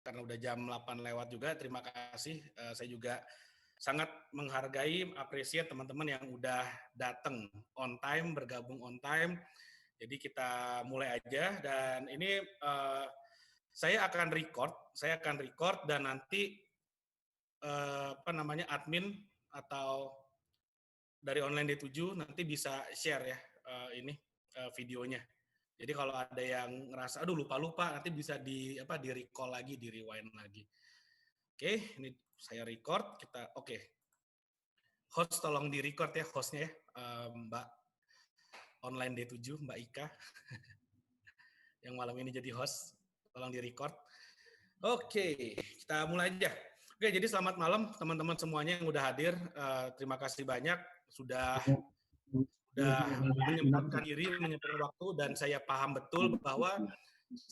karena udah jam 8 lewat juga. Terima kasih. Saya juga sangat menghargai, appreciate teman-teman yang udah datang on time, bergabung on time. Jadi kita mulai aja, dan ini saya akan record dan nanti admin atau dari online D7 nanti bisa share ya videonya. Jadi kalau ada yang ngerasa aduh lupa nanti bisa di recall lagi, di rewind lagi. Oke, ini saya record, kita oke. Host tolong di record ya hostnya ya, Mbak online D7, Mbak Ika. Yang malam ini jadi host, tolong di record. Oke, kita mulai aja. Oke, jadi selamat malam teman-teman semuanya yang udah hadir. Terima kasih banyak sudah menyempatkan diri, menyempatkan waktu, dan saya paham betul bahwa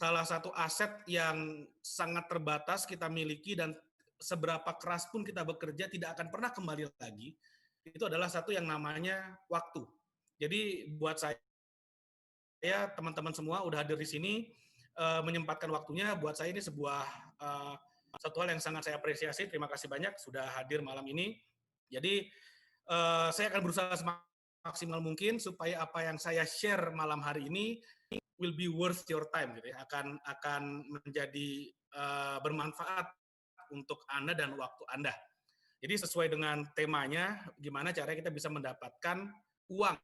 salah satu aset yang sangat terbatas kita miliki dan seberapa keras pun kita bekerja tidak akan pernah kembali lagi, itu adalah satu yang namanya waktu. Jadi buat saya, teman-teman semua udah hadir di sini, menyempatkan waktunya, buat saya ini sebuah satu hal yang sangat saya apresiasi. Terima kasih banyak sudah hadir malam ini. Jadi saya akan berusaha semaksimal mungkin supaya apa yang saya share malam hari ini will be worth your time, gitu ya. Akan menjadi bermanfaat untuk Anda dan waktu Anda. Jadi sesuai dengan temanya, gimana caranya kita bisa mendapatkan uang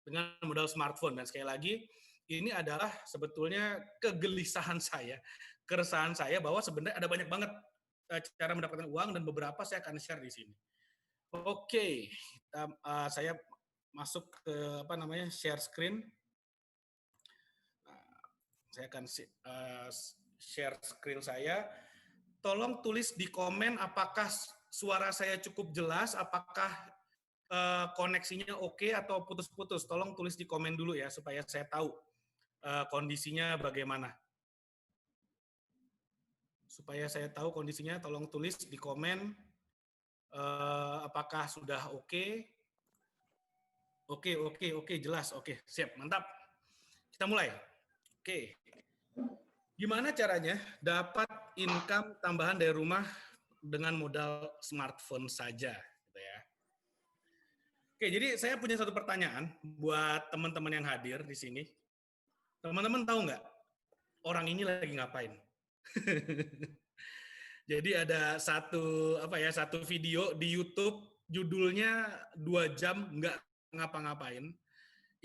dengan modal smartphone. Dan sekali lagi, ini adalah sebetulnya kegelisahan saya, keresahan saya bahwa sebenarnya ada banyak banget cara mendapatkan uang, dan beberapa saya akan share di sini. Oke, saya masuk ke share screen. Saya akan share screen saya. Tolong tulis di komen apakah suara saya cukup jelas, apakah koneksinya oke atau putus-putus. Tolong tulis di komen dulu ya, supaya saya tahu kondisinya bagaimana. Supaya saya tahu kondisinya, tolong tulis di komen apakah sudah oke. Oke, jelas. Oke, siap, mantap. Kita mulai. Oke. Gimana caranya dapat income tambahan dari rumah dengan modal smartphone saja, gitu ya. Oke, jadi saya punya satu pertanyaan buat teman-teman yang hadir di sini. Teman-teman tahu nggak orang ini lagi ngapain? Jadi ada satu video di YouTube, judulnya 2 jam nggak ngapa-ngapain.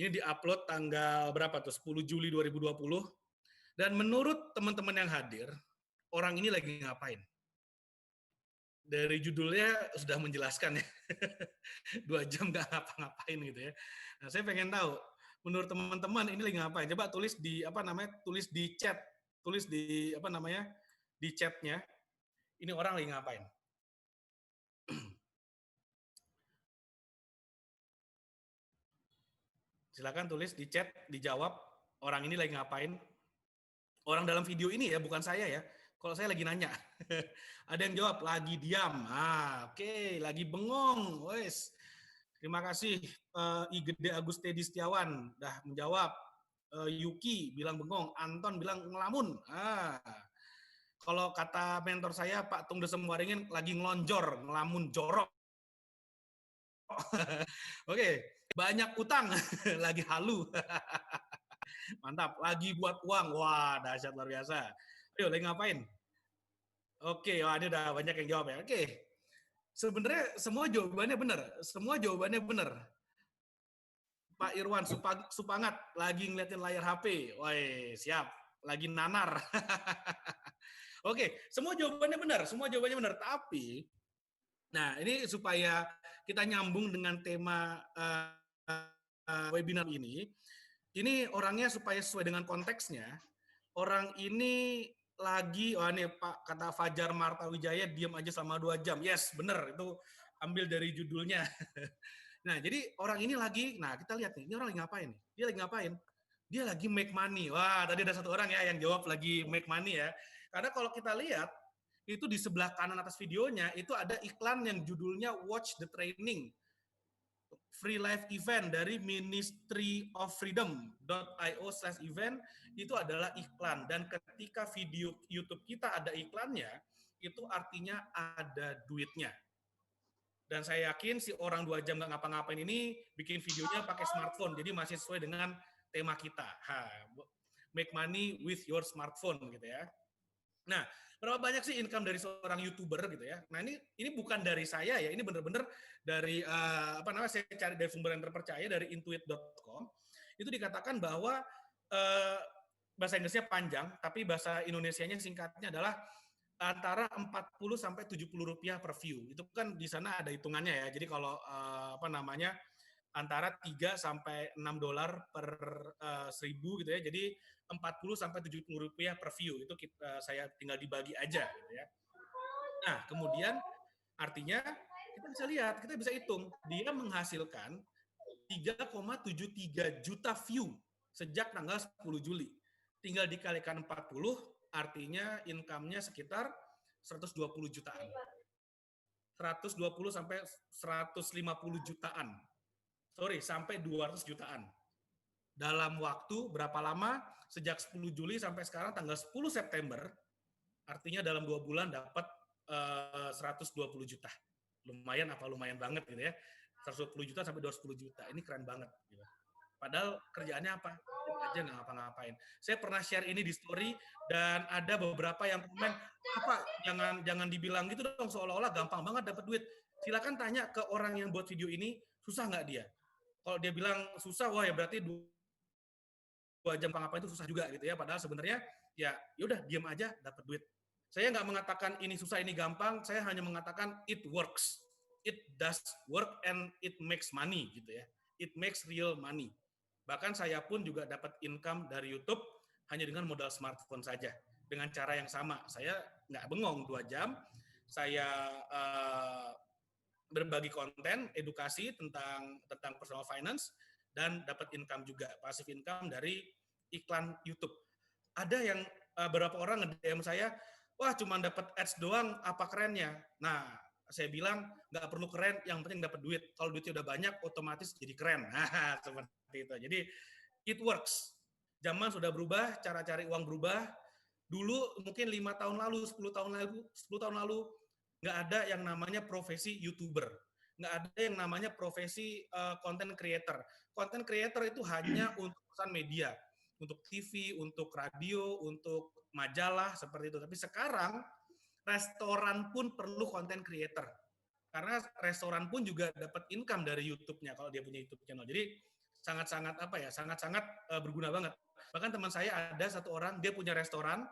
Ini diupload tanggal berapa tuh? 10 Juli 2020. Dan menurut teman-teman yang hadir, orang ini lagi ngapain? Dari judulnya sudah menjelaskan ya. 2 jam nggak ngapa-ngapain gitu ya. Nah, saya pengen tahu, menurut teman-teman ini lagi ngapain? Coba tulis di tulis di chat, tulis di di chatnya. Ini orang lagi ngapain? Silakan tulis di chat, dijawab orang ini lagi ngapain. Orang dalam video ini ya, bukan saya ya. Kalau saya lagi nanya. Ada yang jawab lagi diam. Oke, lagi bengong. Wes. Terima kasih Igede Agustedi Setiawan dah menjawab. Yuki bilang bengong, Anton bilang ngelamun. Kalau kata mentor saya Pak Tung Desem Waringin lagi ngelonjor, ngelamun jorok. Oke, banyak utang, lagi halu. Mantap, lagi buat uang. Wah, dahsyat luar biasa. Ayo, lagi ngapain? Oke, wah ini udah banyak yang jawab ya. Oke. Sebenarnya semua jawabannya benar. Semua jawabannya benar. Pak Irwan Supangat lagi ngeliatin layar HP. Woi, siap. Lagi nanar. Oke, semua jawabannya benar. Semua jawabannya benar. Tapi, nah ini supaya kita nyambung dengan tema webinar ini orangnya supaya sesuai dengan konteksnya, orang ini lagi, ini Pak kata Fajar Marta Wijaya, diam aja selama 2 jam. Yes, benar, itu ambil dari judulnya. Nah, jadi orang ini lagi, nah kita lihat nih, ini orang lagi ngapain nih? Dia lagi ngapain? Dia lagi make money. Wah, tadi ada satu orang ya yang jawab lagi make money ya. Karena kalau kita lihat, itu di sebelah kanan atas videonya, itu ada iklan yang judulnya Watch the Training. free live event dari ministryofreedom.io/event itu adalah iklan, dan ketika video YouTube kita ada iklannya, itu artinya ada duitnya. Dan saya yakin si orang 2 jam nggak ngapa-ngapain ini bikin videonya pakai smartphone, jadi masih sesuai dengan tema kita. Make money with your smartphone gitu ya. Nah, berapa banyak sih income dari seorang YouTuber gitu ya? Nah, ini bukan dari saya ya, ini benar-benar dari saya cari dari sumber yang terpercaya dari intuit.com. Itu dikatakan bahwa bahasa Inggrisnya panjang, tapi bahasa Indonesianya singkatnya adalah antara 40 sampai 70 rupiah per view. Itu kan di sana ada hitungannya ya. Jadi kalau antara 3 sampai 6 dolar per 1000 gitu ya. Jadi 40 sampai 70 rupiah per view. Itu saya tinggal dibagi aja gitu ya. Nah, kemudian artinya kita bisa lihat, kita bisa hitung, dia menghasilkan 3,73 juta view sejak tanggal 10 Juli. Tinggal dikalikan 40, artinya income-nya sekitar 120 jutaan. 120 sampai 150 jutaan. Sorry, sampai 200 jutaan. Dalam waktu berapa lama? Sejak 10 Juli sampai sekarang tanggal 10 September, artinya dalam 2 bulan dapat 120 juta. Lumayan apa lumayan banget gitu ya. 120 juta sampai 210 juta. Ini keren banget. Gitu. Padahal kerjaannya apa? Aja nggak ngapa-ngapain. Saya pernah share ini di story dan ada beberapa yang komen, apa jangan dibilang gitu dong seolah-olah gampang banget dapat duit. Silakan tanya ke orang yang buat video ini, susah nggak dia? Kalau dia bilang susah, wah ya berarti 2 jam apa itu susah juga gitu ya. Padahal sebenarnya ya udah diam aja dapat duit. Saya nggak mengatakan ini susah, ini gampang. Saya hanya mengatakan it works. It does work and it makes money gitu ya. It makes real money. Bahkan saya pun juga dapat income dari YouTube hanya dengan modal smartphone saja. Dengan cara yang sama. Saya nggak bengong 2 jam. Saya berbagi konten, edukasi tentang personal finance, dan dapat income juga, passive income dari iklan YouTube. Ada yang beberapa orang nge-DM saya, wah cuma dapat ads doang, apa kerennya? Nah, saya bilang nggak perlu keren, yang penting dapat duit. Kalau duitnya udah banyak, otomatis jadi keren. Nah, seperti itu. Jadi it works. Zaman sudah berubah, cara cari uang berubah. Dulu mungkin 5 tahun lalu, 10 tahun lalu nggak ada yang namanya profesi YouTuber. Nggak ada yang namanya profesi content creator. Content creator itu hanya untuk perusahaan media, untuk TV, untuk radio, untuk majalah, seperti itu. Tapi sekarang, restoran pun perlu content creator. Karena restoran pun juga dapat income dari YouTube-nya kalau dia punya YouTube channel. Jadi sangat-sangat sangat-sangat berguna banget. Bahkan teman saya ada satu orang, dia punya restoran,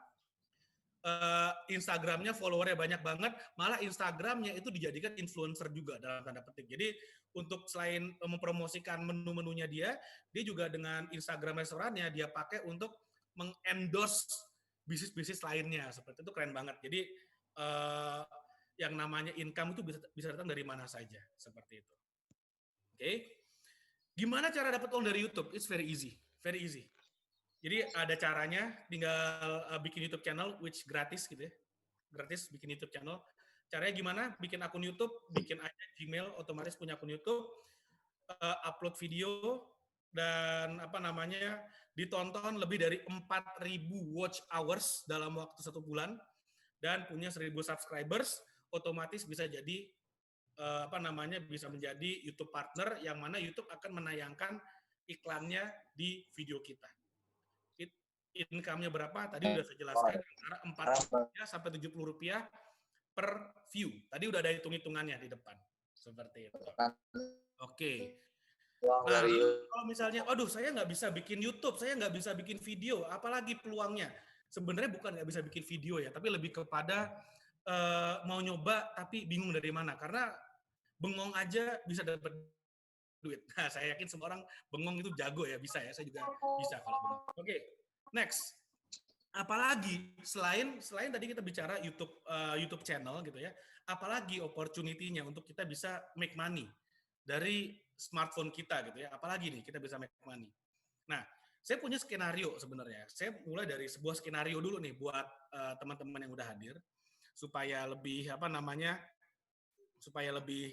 Instagramnya followernya banyak banget, malah Instagramnya itu dijadikan influencer juga dalam tanda petik. Jadi untuk selain mempromosikan menu-menunya dia juga dengan Instagram restorannya dia pakai untuk mengendorse bisnis-bisnis lainnya. Seperti itu, keren banget. Jadi yang namanya income itu bisa datang dari mana saja, seperti itu. Oke. Gimana cara dapat uang dari YouTube? It's very easy, very easy. Jadi ada caranya, tinggal bikin YouTube channel, which gratis gitu ya. Gratis bikin YouTube channel. Caranya gimana? Bikin akun YouTube, bikin aja Gmail, otomatis punya akun YouTube, upload video, dan ditonton lebih dari 4.000 watch hours dalam waktu 1 bulan, dan punya 1.000 subscribers, otomatis bisa jadi bisa menjadi YouTube partner, yang mana YouTube akan menayangkan iklannya di video kita. Income-nya berapa? Tadi udah saya jelaskan, antara 40 sampai 70 rupiah per view. Tadi udah ada hitung-hitungannya di depan. Seperti itu. Oke. Nah, kalau misalnya, aduh saya nggak bisa bikin YouTube, saya nggak bisa bikin video, apalagi peluangnya? Sebenarnya bukan nggak bisa bikin video ya, tapi lebih kepada mau nyoba tapi bingung dari mana. Karena bengong aja bisa dapat duit. Nah, saya yakin semua orang bengong itu jago ya, bisa ya. Saya juga bisa kalau bengong. Oke. Next, apalagi selain tadi kita bicara YouTube channel gitu ya, apalagi opportunity-nya untuk kita bisa make money dari smartphone kita gitu ya, apalagi nih kita bisa make money. Nah, saya punya skenario sebenarnya. Saya mulai dari sebuah skenario dulu nih buat teman-teman yang udah hadir, supaya lebih supaya lebih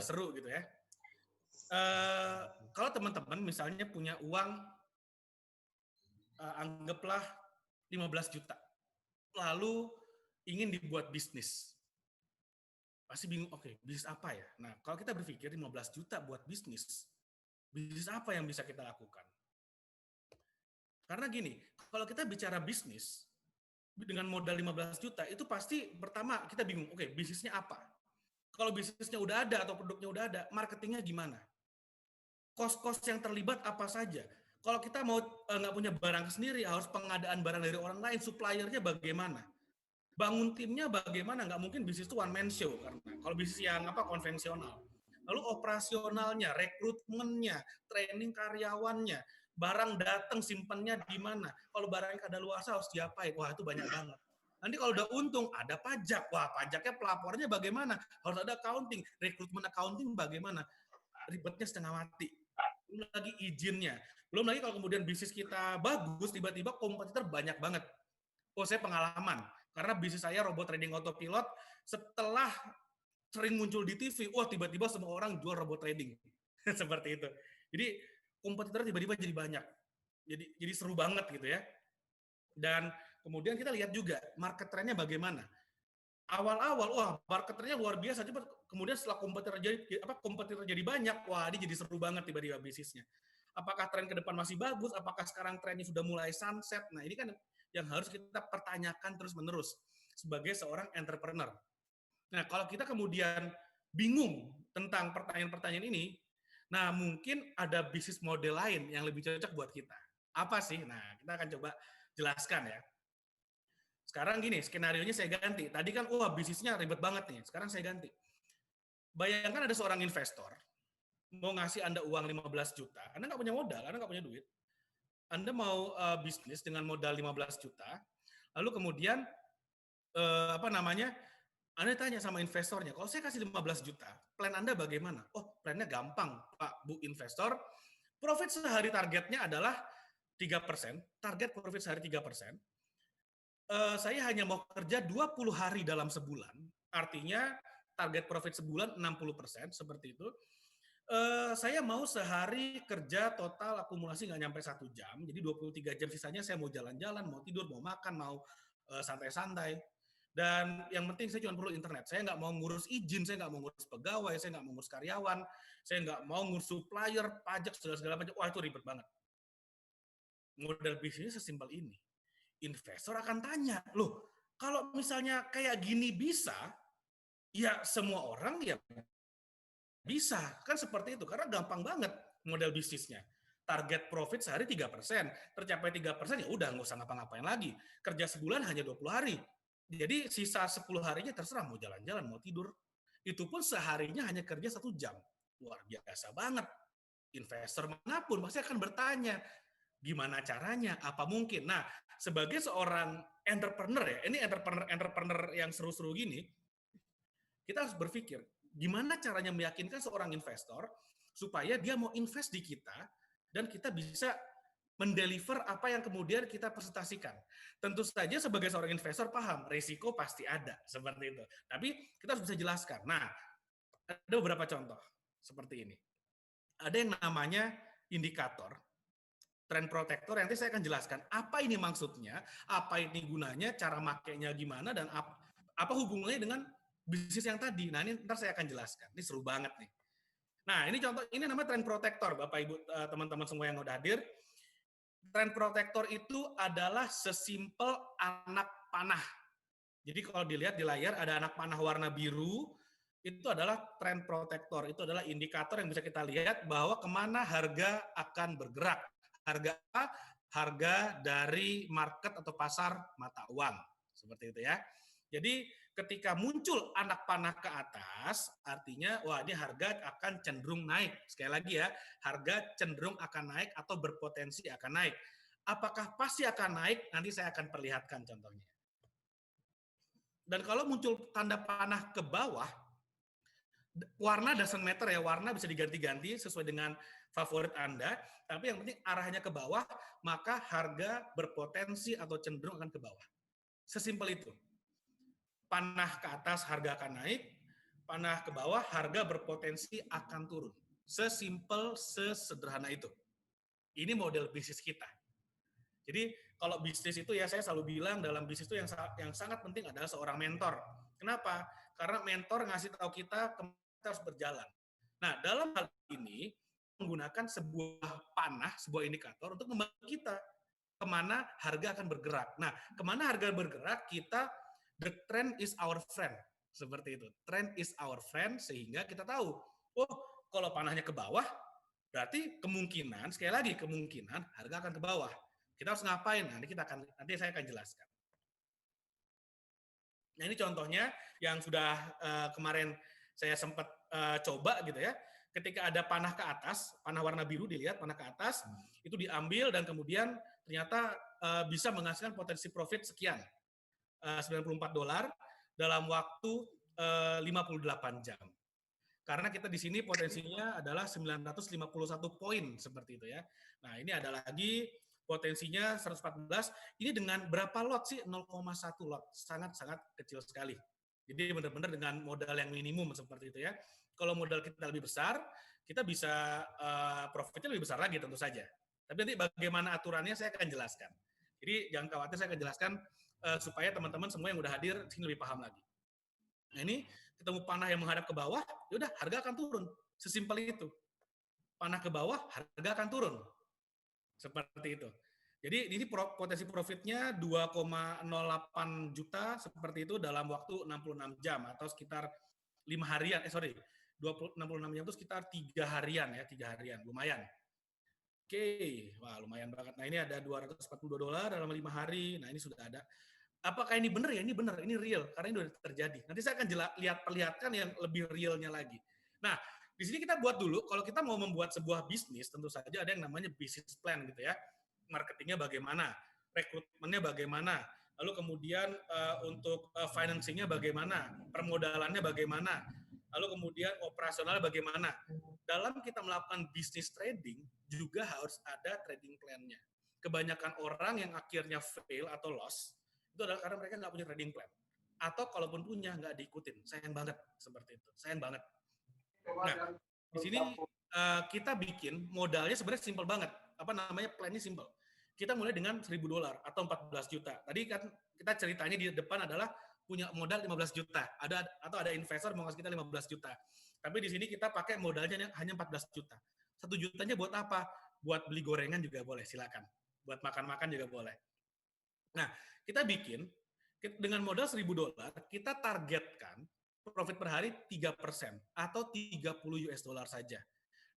seru gitu ya. Kalau teman-teman misalnya punya uang, anggaplah 15 juta, lalu ingin dibuat bisnis. Pasti bingung, oke, bisnis apa ya? Nah, kalau kita berpikir 15 juta buat bisnis apa yang bisa kita lakukan? Karena gini, kalau kita bicara bisnis, dengan modal 15 juta, itu pasti pertama kita bingung, oke, bisnisnya apa? Kalau bisnisnya udah ada atau produknya udah ada, marketingnya gimana? Kos-kos yang terlibat apa saja? Kalau kita mau nggak punya barang sendiri, harus pengadaan barang dari orang lain, suppliernya bagaimana? Bangun timnya bagaimana? Nggak mungkin bisnis itu one man show, karena kalau bisnis yang konvensional. Lalu operasionalnya, rekrutmennya, training karyawannya, barang datang simpennya di mana? Kalau barangnya kadaluarsa harus diapain? Wah, itu banyak banget. Nanti kalau udah untung, ada pajak. Wah, pajaknya pelapornya bagaimana? Harus ada accounting, rekrutmen accounting bagaimana? Ribetnya setengah mati. Belum lagi izinnya. Belum lagi kalau kemudian bisnis kita bagus, tiba-tiba kompetitor banyak banget. Oh, saya pengalaman. Karena bisnis saya robot trading autopilot, setelah sering muncul di TV, wah tiba-tiba semua orang jual robot trading. Seperti itu. Jadi kompetitor tiba-tiba jadi banyak. Jadi seru banget gitu ya. Dan kemudian kita lihat juga market trendnya bagaimana. Awal-awal, wah market trendnya luar biasa. Kemudian setelah kompetitor jadi banyak, wah ini jadi seru banget tiba-tiba bisnisnya. Apakah tren ke depan masih bagus? Apakah sekarang trennya sudah mulai sunset? Nah ini kan yang harus kita pertanyakan terus-menerus sebagai seorang entrepreneur. Nah, kalau kita kemudian bingung tentang pertanyaan-pertanyaan ini, nah mungkin ada bisnis model lain yang lebih cocok buat kita. Apa sih? Nah, kita akan coba jelaskan ya. Sekarang gini, skenario-nya saya ganti. Tadi kan, wah bisnisnya ribet banget nih. Sekarang saya ganti. Bayangkan ada seorang investor, mau ngasih Anda uang 15 juta. Anda nggak punya modal, Anda nggak punya duit. Anda mau bisnis dengan modal 15 juta, lalu kemudian Anda tanya sama investornya, kalau saya kasih 15 juta, plan Anda bagaimana? Oh, plannya gampang, Pak, Bu investor. Profit sehari targetnya adalah 3%, target profit sehari 3%. Saya hanya mau kerja 20 hari dalam sebulan, artinya target profit sebulan 60%, seperti itu. Saya mau sehari kerja total akumulasi nggak nyampe 1 jam, jadi 23 jam sisanya saya mau jalan-jalan, mau tidur, mau makan, mau santai-santai. Dan yang penting saya cuma perlu internet. Saya nggak mau ngurus izin, saya nggak mau ngurus pegawai, saya nggak mau ngurus karyawan, saya nggak mau ngurus supplier, pajak, segala macam. Wah, itu ribet banget. Model bisnis sesimpel ini. Investor akan tanya, loh, kalau misalnya kayak gini bisa, ya semua orang ya bisa. Kan seperti itu, karena gampang banget model bisnisnya. Target profit sehari 3%, tercapai 3%, ya udah nggak usah ngapa-ngapain lagi. Kerja sebulan hanya 20 hari. Jadi sisa 10 harinya terserah mau jalan-jalan, mau tidur. Itu pun seharinya hanya kerja 1 jam. Luar biasa banget. Investor manapun pasti akan bertanya, gimana caranya? Apa mungkin? Nah, sebagai seorang entrepreneur ya, ini entrepreneur yang seru-seru gini, kita harus berpikir, gimana caranya meyakinkan seorang investor supaya dia mau invest di kita dan kita bisa mendeliver apa yang kemudian kita presentasikan. Tentu saja sebagai seorang investor paham, risiko pasti ada, seperti itu. Tapi kita harus bisa jelaskan. Nah, ada beberapa contoh seperti ini. Ada yang namanya indikator, trend protector, yang nanti saya akan jelaskan apa ini maksudnya, apa ini gunanya, cara makainya gimana, dan apa hubungannya dengan bisnis yang tadi. Nah, ini ntar saya akan jelaskan. Ini seru banget nih. Nah, ini contoh, ini namanya trend protector, Bapak Ibu, teman-teman semua yang udah hadir. Trend protector itu adalah sesimpel anak panah. Jadi kalau dilihat di layar ada anak panah warna biru, itu adalah trend protector. Itu adalah indikator yang bisa kita lihat bahwa kemana harga akan bergerak. Harga harga dari market atau pasar mata uang. Seperti itu ya. Jadi ketika muncul anak panah ke atas, artinya wah ini harga akan cenderung naik. Sekali lagi ya, harga cenderung akan naik atau berpotensi akan naik. Apakah pasti akan naik? Nanti saya akan perlihatkan contohnya. Dan kalau muncul tanda panah ke bawah, warna doesn't matter ya, warna bisa diganti-ganti sesuai dengan favorit Anda, tapi yang penting arahnya ke bawah, maka harga berpotensi atau cenderung akan ke bawah. Sesimpel itu. Panah ke atas harga akan naik, panah ke bawah harga berpotensi akan turun. Sesimpel, sesederhana itu. Ini model bisnis kita. Jadi kalau bisnis itu ya saya selalu bilang dalam bisnis itu yang sangat penting adalah seorang mentor. Kenapa? Karena mentor ngasih tahu kita kita harus berjalan. Nah, dalam hal ini menggunakan sebuah panah, sebuah indikator untuk membantu kita kemana harga akan bergerak. Nah, kemana harga bergerak kita the trend is our friend. Seperti itu. Trend is our friend sehingga kita tahu, oh kalau panahnya ke bawah, berarti kemungkinan, sekali lagi kemungkinan harga akan ke bawah. Kita harus ngapain? Nanti saya akan jelaskan. Nah ini contohnya yang sudah kemarin saya sempat coba gitu ya. Ketika ada panah ke atas, panah warna biru dilihat panah ke atas, itu diambil dan kemudian ternyata bisa menghasilkan potensi profit sekian, $94 dalam waktu 58 jam. Karena kita di sini potensinya adalah 951 poin seperti itu ya. Nah ini ada lagi potensinya 114. Ini dengan berapa lot sih? 0,1 lot. Sangat-sangat kecil sekali. Jadi benar-benar dengan modal yang minimum seperti itu ya. Kalau modal kita lebih besar, kita bisa profitnya lebih besar lagi tentu saja. Tapi nanti bagaimana aturannya saya akan jelaskan. Jadi jangan khawatir, saya akan jelaskan supaya teman-teman semua yang udah hadir sini lebih paham lagi. Nah ini ketemu panah yang menghadap ke bawah, yaudah harga akan turun. Sesimpel itu. Panah ke bawah, harga akan turun. Seperti itu. Jadi ini potensi profitnya 2,08 juta seperti itu dalam waktu 66 jam atau sekitar 5 harian. 66 jam itu sekitar 3 harian ya, 3 harian. Lumayan. Oke, wah lumayan banget. Nah ini ada $242 dalam 5 hari. Nah ini sudah ada. Apakah ini benar ya? Ini benar, ini real karena ini sudah terjadi. Nanti saya akan perlihatkan yang lebih realnya lagi. Nah, di sini kita buat dulu kalau kita mau membuat sebuah bisnis, tentu saja ada yang namanya business plan gitu ya. Marketingnya bagaimana, rekrutmennya bagaimana, lalu kemudian untuk financingnya bagaimana, permodalannya bagaimana, lalu kemudian operasionalnya bagaimana. Dalam kita melakukan bisnis trading juga harus ada trading plan-nya. Kebanyakan orang yang akhirnya fail atau loss itu adalah karena mereka nggak punya trading plan. Atau kalaupun punya, nggak diikutin. Sayang banget, seperti itu. Sayang banget. Nah, di sini kita bikin modalnya sebenarnya simpel banget. Apa namanya, plannya simpel. Kita mulai dengan $1.000 atau 14 juta. Tadi kan kita ceritanya di depan adalah punya modal 15 juta. Atau ada investor mau ngasih kita 15 juta. Tapi di sini kita pakai modalnya hanya 14 juta. 1 jutanya buat apa? Buat beli gorengan juga boleh, silakan. Buat makan-makan juga boleh. Nah, kita bikin dengan modal $1.000, kita targetkan profit per hari 3% atau 30 US dollar saja.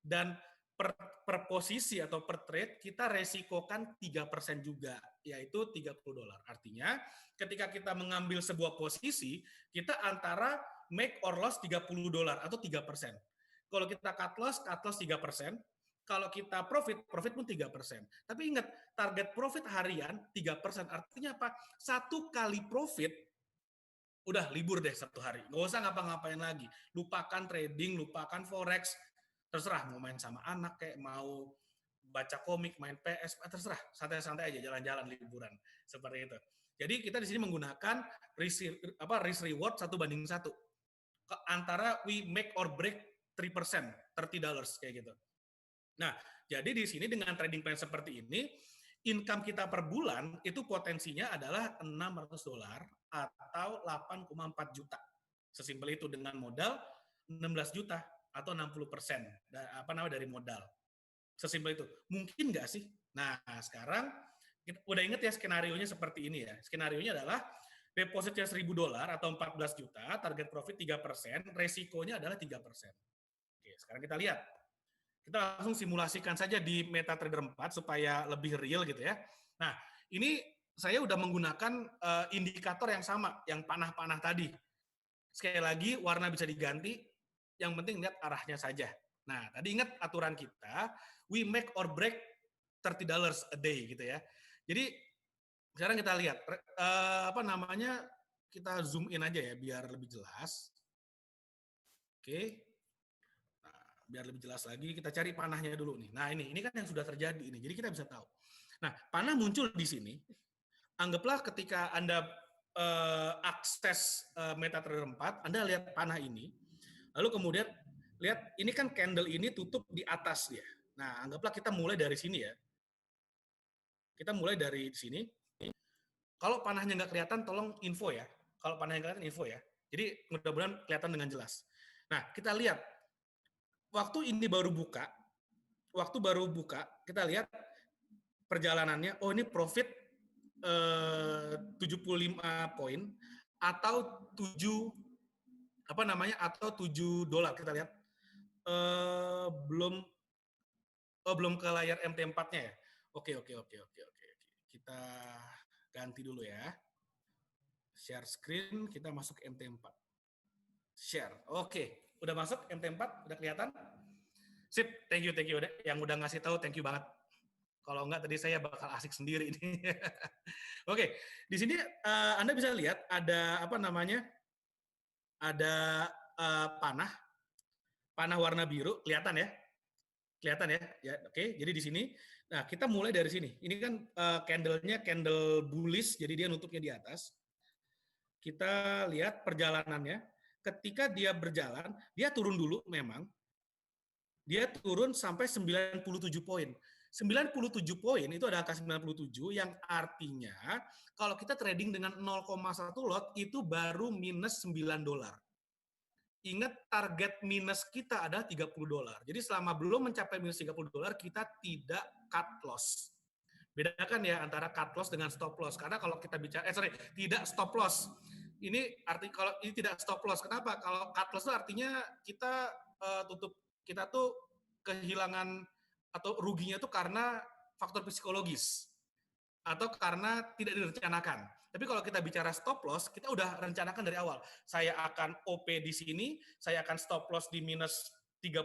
Dan per posisi atau per trade kita resikokan 3% juga, yaitu $30. Artinya, ketika kita mengambil sebuah posisi, kita antara make or loss $30 atau 3%. Kalau kita cut loss 3%. Kalau kita profit pun 3%. Tapi ingat, target profit harian 3%. Artinya apa? 1 kali profit, udah libur deh 1 hari. Nggak usah ngapa-ngapain lagi. Lupakan trading, lupakan forex. Terserah, mau main sama anak, kayak mau baca komik, main PS, terserah. Santai-santai aja, jalan-jalan, liburan. Seperti itu. Jadi kita di sini menggunakan risk reward 1:1. Antara we make or break 3%, $30 kayak gitu. Nah, jadi di sini dengan trading plan seperti ini, income kita per bulan itu potensinya adalah $600 atau 8,4 juta. Sesimpel itu dengan modal 16 juta atau 60% dari modal. Sesimpel itu. Mungkin nggak sih? Nah, sekarang kita udah inget ya skenario-nya seperti ini ya. Skenario-nya adalah depositnya $1.000 atau 14 juta, target profit 3%, resikonya adalah 3%. Oke, sekarang kita lihat. Kita langsung simulasikan saja di MetaTrader 4 supaya lebih real gitu ya. Nah, ini saya udah menggunakan indikator yang sama, yang panah-panah tadi. Sekali lagi, warna bisa diganti, yang penting lihat arahnya saja. Nah, tadi ingat aturan kita, we make or break $30 a day gitu ya. Jadi, sekarang kita lihat, kita zoom in aja ya, biar lebih jelas. Oke. Biar lebih jelas lagi, kita cari panahnya dulu nih. Nah ini kan yang sudah terjadi ini, jadi kita bisa tahu. Nah panah muncul di sini, anggaplah ketika Anda akses MetaTrader 4, Anda lihat panah ini, lalu kemudian Lihat, ini kan candle ini tutup di atas dia. Nah, anggaplah kita mulai dari sini ya. Kita mulai dari sini. Kalau panahnya nggak kelihatan, tolong info ya. Kalau panahnya kelihatan, info ya. Jadi mudah-mudahan kelihatan dengan jelas. Nah, kita lihat. Waktu ini baru buka, kita lihat perjalanannya. Oh, ini profit 75 poin atau 7 apa namanya atau $7 kita lihat. Belum belum ke layar MT4-nya ya. Oke. Kita ganti dulu ya. Share screen, kita masuk MT4. Share. Oke, udah masuk MT4, udah kelihatan? Sip, thank you. Yang udah ngasih tahu, thank you banget. Kalau enggak tadi saya bakal asik sendiri ini. Oke, di sini Anda bisa lihat ada apa namanya? Ada panah warna biru, kelihatan ya? Kelihatan ya? Ya, oke. Jadi di sini, nah kita mulai dari sini. Ini kan candle-nya candle bullish, jadi dia nutupnya di atas. Kita lihat perjalanannya. Ketika dia berjalan, dia turun dulu memang. Dia turun sampai 97 poin. 97 poin itu ada angka 97 yang artinya kalau kita trading dengan 0,1 lot itu baru minus $9. Ingat target minus kita adalah $30. Jadi selama belum mencapai minus $30 kita tidak cut loss. Bedakan ya antara cut loss dengan stop loss. Karena kalau kita bicara tidak stop loss. Ini arti kalau ini tidak stop loss. Kenapa? Kalau cut loss itu artinya kita kita tuh kehilangan atau ruginya tuh karena faktor psikologis atau karena tidak direncanakan. Tapi kalau kita bicara stop loss, kita udah rencanakan dari awal. Saya akan OP di sini, saya akan stop loss di minus $30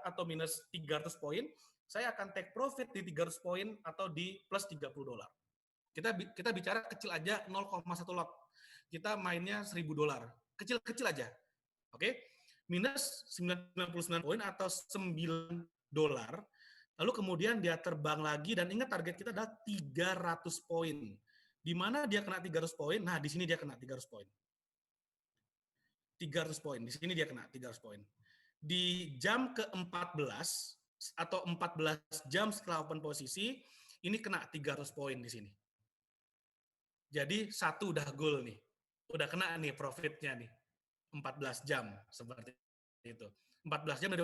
atau minus 300 poin, saya akan take profit di 300 poin atau di plus $30. Kita bicara kecil aja 0,1 lot. Kita mainnya $1.000. Kecil aja. Oke? Minus 99 poin atau $9. Lalu kemudian dia terbang lagi dan ingat target kita adalah 300 poin. Di mana dia kena 300 poin? Nah, di sini dia kena 300 poin. 300 poin. Di sini dia kena 300 poin. Di jam ke-14 atau 14 jam setelah open posisi, ini kena 300 poin di sini. Jadi satu udah goal nih. Udah kena nih profitnya nih. 14 jam seperti itu. 14 jam dari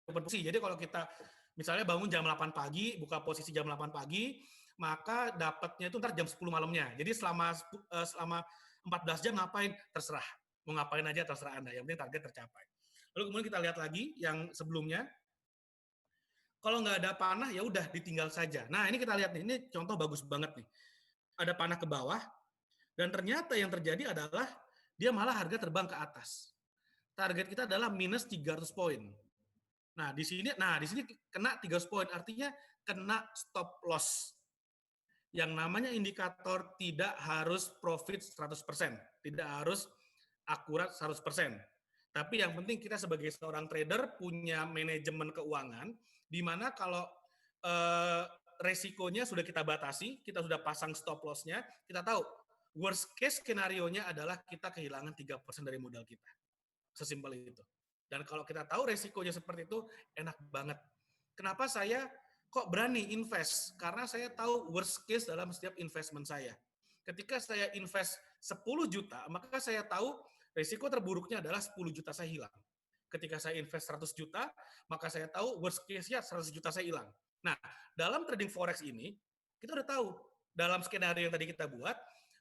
open posisi. Jadi kalau kita misalnya bangun jam 8 pagi, buka posisi jam 8 pagi, maka dapatnya itu ntar jam 10 malamnya. Jadi selama 14 jam ngapain? Terserah. Mau ngapain aja terserah Anda. Yang penting target tercapai. Lalu kemudian kita lihat lagi yang sebelumnya. Kalau nggak ada panah, ya udah ditinggal saja. Nah, ini kita lihat nih. Ini contoh bagus banget nih. Ada panah ke bawah, dan ternyata yang terjadi adalah dia malah harga terbang ke atas. Target kita adalah minus 300 poin. Nah, di sini kena 300 poin, artinya kena stop loss. Yang namanya indikator tidak harus profit 100%, tidak harus akurat 100%. Tapi yang penting kita sebagai seorang trader punya manajemen keuangan, di mana kalau resikonya sudah kita batasi, kita sudah pasang stop loss-nya, kita tahu worst case skenario-nya adalah kita kehilangan 3% dari modal kita. Sesimpel itu. Dan kalau kita tahu resikonya seperti itu, enak banget. Kenapa saya kok berani invest? Karena saya tahu worst case dalam setiap investment saya. Ketika saya invest 10 juta, maka saya tahu resiko terburuknya adalah 10 juta saya hilang. Ketika saya invest 100 juta, maka saya tahu worst case-nya 100 juta saya hilang. Nah, dalam trading forex ini, kita udah tahu, dalam skenario yang tadi kita buat,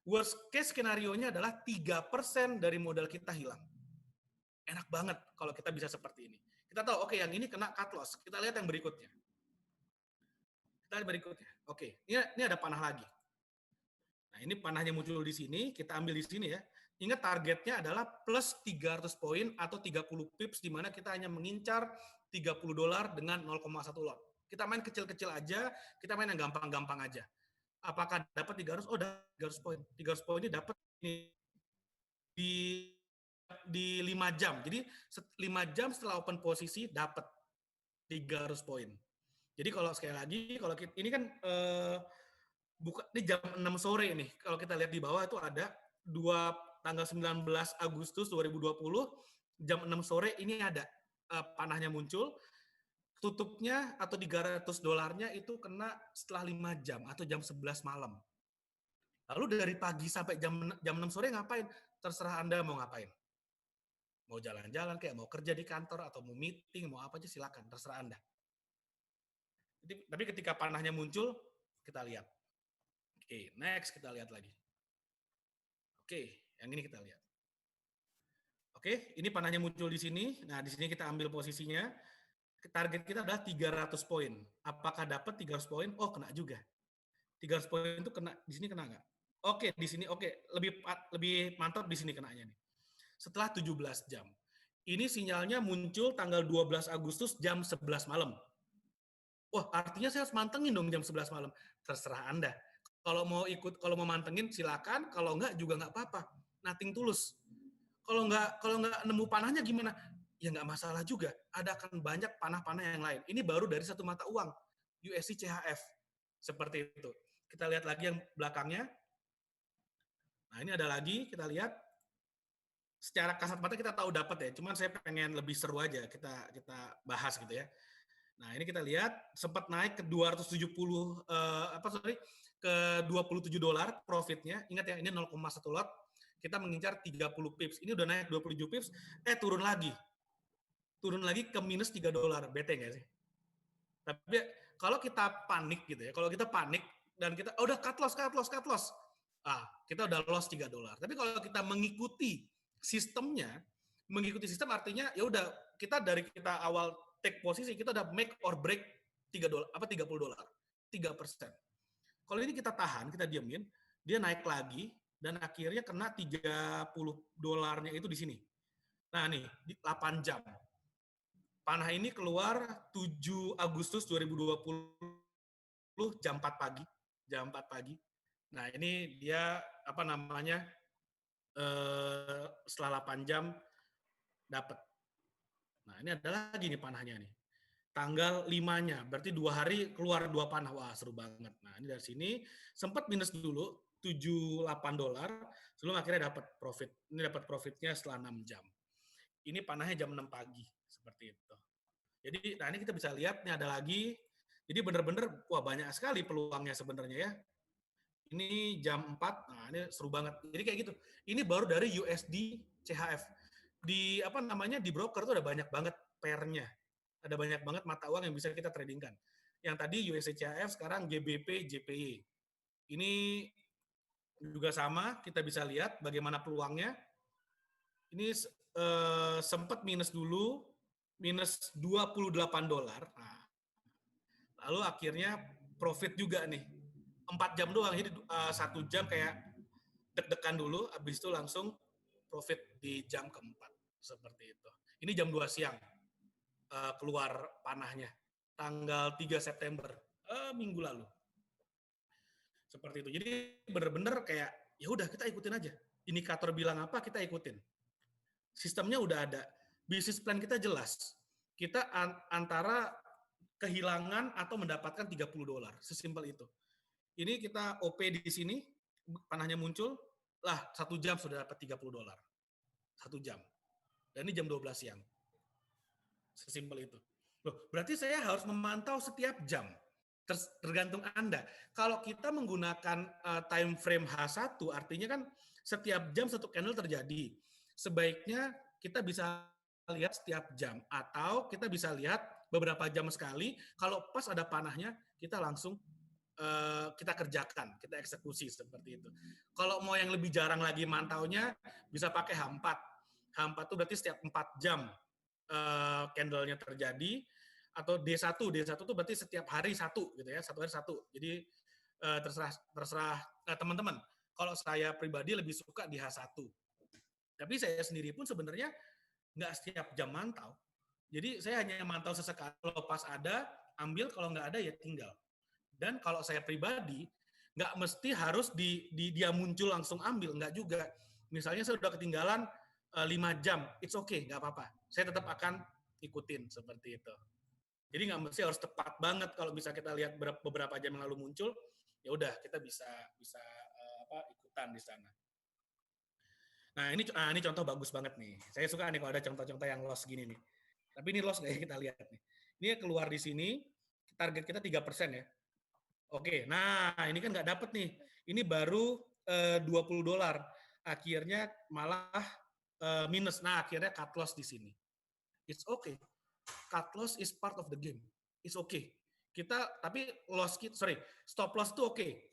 worst case skenario-nya adalah 3% dari modal kita hilang. Enak banget kalau kita bisa seperti ini. Kita tahu, oke, yang ini kena cut loss. Kita lihat yang berikutnya. Oke, ini ada panah lagi. Nah, ini panahnya muncul di sini, kita ambil di sini ya. Ingat targetnya adalah plus 300 poin atau 30 pips, di mana kita hanya mengincar $30 dengan 0,1 lot. Kita main kecil-kecil aja, kita main yang gampang-gampang aja. Apakah dapat 300? Oh, dapat 300 poin. 300 poin ini dapat di 5 jam. Jadi 5 jam setelah open posisi dapat 300 poin. Jadi kalau sekali lagi, kalau kita, ini kan ini jam 6 sore nih. Kalau kita lihat di bawah itu ada tanggal 19 Agustus 2020, jam 6 sore ini ada. panahnya muncul, tutupnya atau $300-nya itu kena setelah 5 jam atau jam 11 malam. Lalu dari pagi sampai jam 6 sore ngapain? Terserah Anda mau ngapain. Mau jalan-jalan kayak mau kerja di kantor atau mau meeting, mau apa aja silakan, terserah Anda. Tapi ketika panahnya muncul, kita lihat. Oke, next kita lihat lagi. Oke, yang ini kita lihat. Oke, ini panahnya muncul di sini. Nah, di sini kita ambil posisinya. Target kita adalah 300 poin. Apakah dapat 300 poin? Oh, kena juga. 300 poin itu kena, di sini kena nggak? Oke, di sini oke. Lebih mantap di sini kenanya nih. Setelah 17 jam. Ini sinyalnya muncul tanggal 12 Agustus jam 11 malam. Wah, artinya saya harus mantengin dong jam 11 malam. Terserah Anda. Kalau mau mantengin silakan, kalau enggak juga nggak apa-apa. Nothing tulus. Kalau nggak nemu panahnya gimana? Ya nggak masalah juga. Ada akan banyak panah-panah yang lain. Ini baru dari satu mata uang, USD CHF. Seperti itu. Kita lihat lagi yang belakangnya. Nah, ini ada lagi, kita lihat. Secara kasat mata kita tahu dapat ya, cuman saya pengen lebih seru aja kita bahas gitu ya. Nah, ini kita lihat sempat naik ke 270 ke $27 profitnya. Ingat ya, ini 0,1 lot. Kita mengincar 30 pips. Ini udah naik 27 pips, turun lagi. Turun lagi ke minus $3. Bete nggak sih? Tapi kalau kita panik gitu ya, kalau kita panik dan kita udah cut loss. Kita udah loss $3. Tapi kalau kita mengikuti sistemnya, mengikuti sistem artinya ya udah kita dari kita awal take posisi kita udah make or break $30, 3%. Kalau ini kita tahan, kita diemin, dia naik lagi dan akhirnya kena $30-nya itu di sini. Nah nih, di 8 jam. Panah ini keluar 7 Agustus 2020 jam 4 pagi. Jam 4 pagi. Nah, ini dia apa namanya? Setelah 8 jam dapat. Nah, ini ada lagi nih panahnya nih. Tanggal 5-nya, berarti 2 hari keluar 2 panah. Wah, seru banget. Nah, ini dari sini sempat minus dulu $78, sebelum akhirnya dapat profit. Ini dapat profitnya setelah 6 jam. Ini panahnya jam 6 pagi, seperti itu. Jadi, nah ini kita bisa lihat, nih ada lagi. Jadi benar-benar, wah banyak sekali peluangnya sebenarnya ya. Ini jam 4, nah ini seru banget. Jadi kayak gitu. Ini baru dari USD CHF. Di apa namanya di broker tuh ada banyak banget pairnya. Ada banyak banget mata uang yang bisa kita tradingkan. Yang tadi USD CHF, sekarang GBP JPY. Ini juga sama, kita bisa lihat bagaimana peluangnya. Ini sempat minus dulu, minus $28. Nah, lalu akhirnya profit juga nih. 4 jam doang, jadi 1 jam kayak deg-degan dulu, habis itu langsung profit di jam keempat. Seperti itu. Ini jam 2 siang keluar panahnya. Tanggal 3 September, minggu lalu. Seperti itu. Jadi bener-bener kayak, ya udah kita ikutin aja. Indikator bilang apa, kita ikutin. Sistemnya udah ada. Bisnis plan kita jelas. Kita antara kehilangan atau mendapatkan $30. Sesimpel itu. Ini kita OP di sini, panahnya muncul, lah 1 jam sudah dapat $30. 1 jam. Dan ini jam 12 siang. Sesimpel itu. Loh, berarti saya harus memantau setiap jam. Tergantung Anda. Kalau kita menggunakan time frame H1, artinya kan setiap jam satu candle terjadi. Sebaiknya kita bisa lihat setiap jam. Atau kita bisa lihat beberapa jam sekali. Kalau pas ada panahnya, kita langsung kita kerjakan, kita eksekusi seperti itu. Kalau mau yang lebih jarang lagi mantaunya, bisa pakai H4. H4 itu berarti setiap 4 jam candle-nya terjadi, atau D1. D1 itu berarti setiap hari satu gitu ya, satu hari satu. Jadi terserah teman-teman. Kalau saya pribadi lebih suka di H1. Tapi saya sendiri pun sebenarnya nggak setiap jam mantau. Jadi saya hanya mantau sesekali. Kalau pas ada, ambil. Kalau nggak ada, ya tinggal. Dan kalau saya pribadi, nggak mesti harus dia muncul langsung ambil. Nggak juga. Misalnya saya udah ketinggalan 5 jam, it's okay, nggak apa-apa. Saya tetap akan ikutin seperti itu. Jadi nggak mesti harus tepat banget. Kalau bisa kita lihat beberapa jam yang lalu muncul, ya udah kita bisa ikutan di sana. Nah ini contoh bagus banget nih. Saya suka nih kalau ada contoh-contoh yang loss gini nih. Tapi ini loss nggak ya, kita lihat nih. Ini keluar di sini, target kita 3% ya. Oke, nah ini kan nggak dapet nih. Ini baru $20. Akhirnya malah minus. Nah, akhirnya cut loss di sini. It's okay. Cut loss is part of the game. It's okay. Kita tapi stop loss itu okay.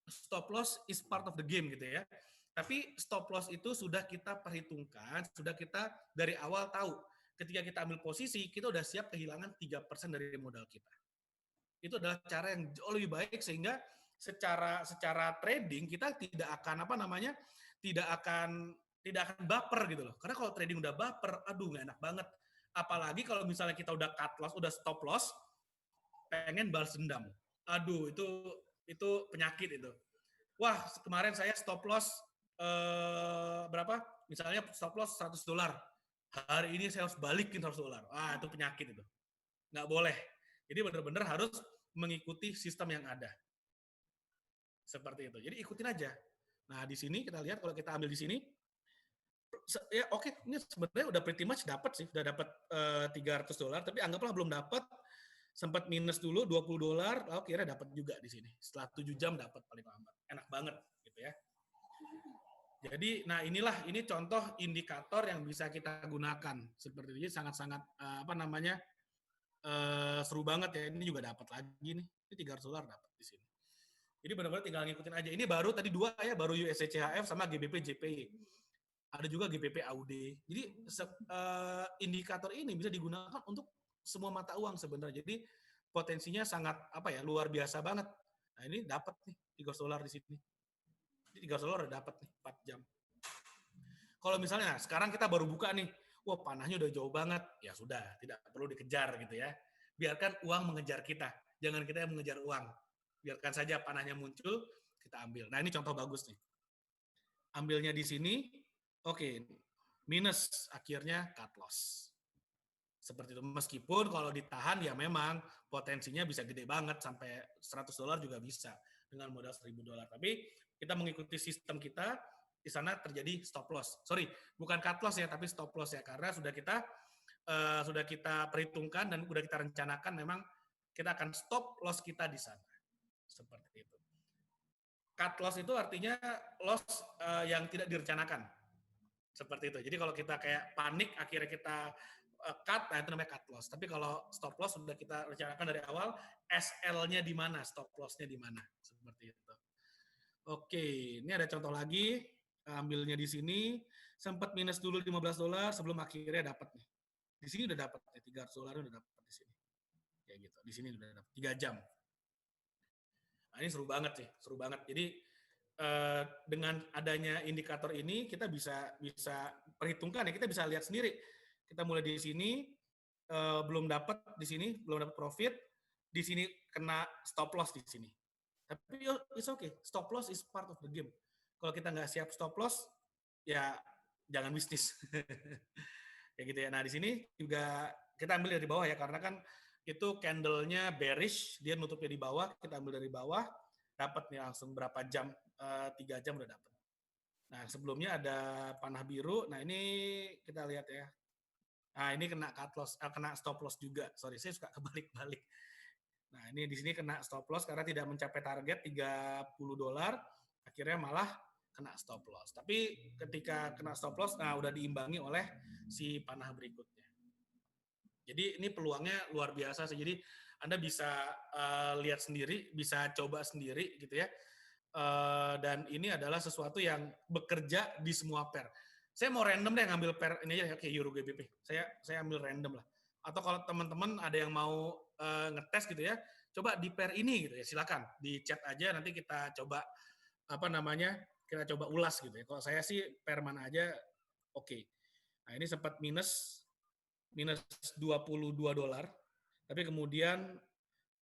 Stop loss is part of the game gitu ya. Tapi stop loss itu sudah kita perhitungkan, sudah kita dari awal tahu. Ketika kita ambil posisi, kita udah siap kehilangan 3% dari modal kita. Itu adalah cara yang jauh lebih baik sehingga secara trading kita tidak akan tidak akan baper gitu loh. Karena kalau trading udah baper, aduh nggak enak banget. Apalagi kalau misalnya kita udah cut loss, udah stop loss, pengen balas dendam. Aduh, itu penyakit itu. Wah, kemarin saya stop loss berapa? Misalnya stop loss $100. Hari ini saya harus balikin $100. Ah, itu penyakit itu. Nggak boleh. Jadi benar-benar harus mengikuti sistem yang ada. Seperti itu. Jadi ikutin aja. Nah, di sini kita lihat kalau kita ambil di sini, ya oke, ini sebenarnya udah pretty much dapat sih, udah dapat $300, tapi anggaplah belum dapat, sempat minus dulu $20, lalu kira dapat juga di sini. Setelah 7 jam dapat paling lambat. Enak banget gitu ya. Jadi, nah ini contoh indikator yang bisa kita gunakan. Seperti ini sangat-sangat seru banget ya. Ini juga dapat lagi nih. Ini $300 dapat di sini. Jadi benar-benar tinggal ngikutin aja. Ini baru tadi 2 ya, baru USD-CHF sama GBP JPY. Ada juga GBP AUD. Jadi indikator ini bisa digunakan untuk semua mata uang sebenarnya. Jadi potensinya sangat luar biasa banget. Nah, ini dapat nih $300 di sini. Jadi $300 udah dapat nih 4 jam. Kalau misalnya sekarang kita baru buka nih, wah panahnya udah jauh banget, ya sudah, tidak perlu dikejar gitu ya. Biarkan uang mengejar kita, jangan kita yang mengejar uang. Biarkan saja panahnya muncul, kita ambil. Nah ini contoh bagus nih. Ambilnya di sini, oke, minus, akhirnya cut loss. Seperti itu. Meskipun kalau ditahan ya memang potensinya bisa gede banget, sampai $100 juga bisa dengan modal $1.000. Tapi kita mengikuti sistem kita, di sana terjadi stop loss. Sorry, bukan cut loss ya, tapi stop loss ya, karena sudah kita perhitungkan dan sudah kita rencanakan memang kita akan stop loss kita di sana. Seperti itu. Cut loss itu artinya loss yang tidak direncanakan. Seperti itu. Jadi kalau kita kayak panik, akhirnya kita cut, nah itu namanya cut loss. Tapi kalau stop loss sudah kita rencanakan dari awal, SL-nya di mana, stop loss-nya di mana. Seperti itu. Oke, ini ada contoh lagi. Ambilnya di sini, sempat minus dulu $15 sebelum akhirnya dapat nih. Di sini udah dapat nih, $300 udah dapat di sini. Kayak gitu. Di sini udah dapat 3 jam. Nah, ini seru banget sih, seru banget. Jadi dengan adanya indikator ini kita bisa perhitungkan ya, kita bisa lihat sendiri. Kita mulai di sini belum dapat di sini, belum dapat profit, di sini kena stop loss di sini. Tapi it's okay, stop loss is part of the game. Kalau kita nggak siap stop loss, ya jangan bisnis. Kayak gitu ya. Nah, di sini juga kita ambil dari bawah ya, karena kan itu candle-nya bearish, dia nutupnya di bawah, kita ambil dari bawah, dapat nih langsung berapa jam, 3 jam udah dapat. Nah, sebelumnya ada panah biru, nah ini kita lihat ya. Nah, ini kena cut loss, kena stop loss juga. Sorry, saya suka kebalik-balik. Nah, ini di sini kena stop loss karena tidak mencapai target $30, akhirnya malah kena stop loss. Tapi ketika kena stop loss, nah udah diimbangi oleh si panah berikutnya. Jadi ini peluangnya luar biasa sih. Jadi Anda bisa lihat sendiri, bisa coba sendiri gitu ya. Dan ini adalah sesuatu yang bekerja di semua pair. Saya mau random deh ngambil pair ini aja kayak Euro GBP. Saya ambil random lah. Atau kalau teman-teman ada yang mau ngetes gitu ya, coba di pair ini gitu ya, silakan di chat aja, nanti kita coba kita coba ulas gitu ya. Kalau saya sih pair mana aja oke. Nah ini sempat minus $22, tapi kemudian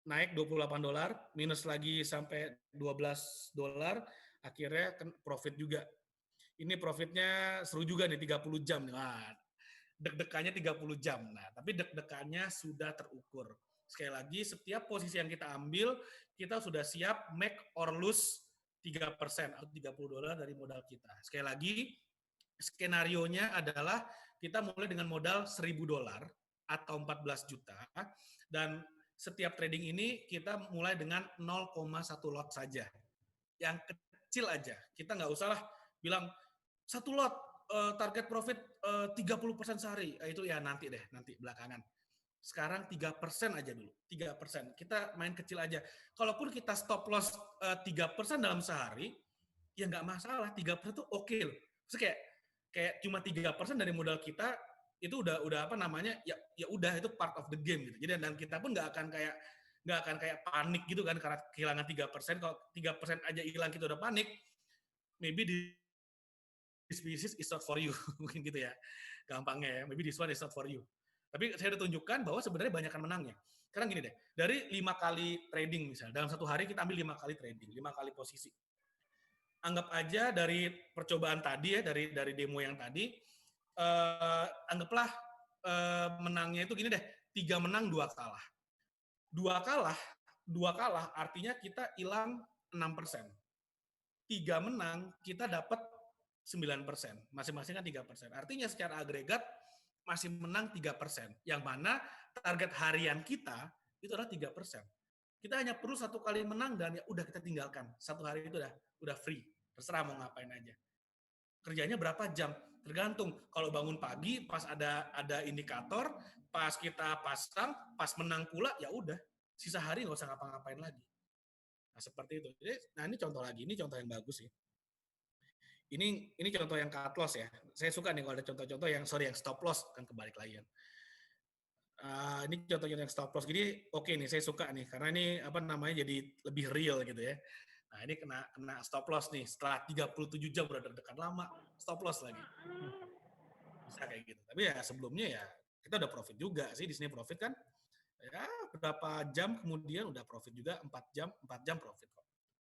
naik $28, minus lagi sampai $12, akhirnya profit juga. Ini profitnya seru juga nih, 30 jam. Nah, deg-degannya 30 jam. Nah, tapi deg-degannya sudah terukur. Sekali lagi, setiap posisi yang kita ambil, kita sudah siap make or lose 3% atau $30 dari modal kita. Sekali lagi, skenarionya adalah kita mulai dengan modal $1.000, atau 14 juta, dan setiap trading ini kita mulai dengan 0,1 lot saja. Yang kecil aja. Kita nggak usah lah bilang 1 lot target profit 30% sehari. Itu ya nanti belakangan. Sekarang 3% aja dulu. 3%. Kita main kecil aja. Kalaupun kita stop loss 3% dalam sehari, ya nggak masalah. 3% itu oke loh. Terus kayak cuma 3% dari modal kita itu udah apa namanya, ya udah, itu part of the game gitu. Jadi dan kita pun nggak akan kayak panik gitu kan karena kehilangan 3%. Kalau 3% aja hilang kita udah panik, maybe this business is not for you. Mungkin gitu ya gampangnya ya. Maybe this one is not for you. Tapi saya udah tunjukkan bahwa sebenarnya banyakkan menangnya. Sekarang gini deh, dari 5 kali trading misalnya, dalam satu hari kita ambil 5 kali trading, 5 kali posisi. Anggap aja dari percobaan tadi ya, dari demo yang tadi, anggaplah menangnya itu gini deh, 3 menang 2 kalah. 2 kalah artinya kita hilang 6%. 3 menang kita dapat 9%. Masing-masing kan 3%. Artinya secara agregat masih menang 3%. Yang mana target harian kita itu adalah 3%. Kita hanya perlu 1 kali menang dan ya udah kita tinggalkan. 1 hari itu udah free. Terserah mau ngapain aja. Kerjanya berapa jam? Tergantung. Kalau bangun pagi pas ada indikator, pas kita pasang, pas menang pula ya udah. Sisa hari nggak usah ngapa-ngapain lagi. Nah, seperti itu. Jadi, nah ini contoh lagi, ini contoh yang bagus sih. Ini contoh yang cut loss ya. Saya suka nih kalau ada contoh-contoh yang stop loss, kan kebalik lagi kan. Ini contohnya yang stop loss. Jadi oke nih, saya suka nih karena ini apa namanya jadi lebih real gitu ya. Nah, ini kena stop loss nih setelah 37 jam udah deg-degan lama, stop loss lagi. Bisa kayak gitu. Tapi ya sebelumnya ya kita udah profit juga sih, di sini profit kan. Ya berapa jam kemudian udah profit juga, 4 jam profit kok.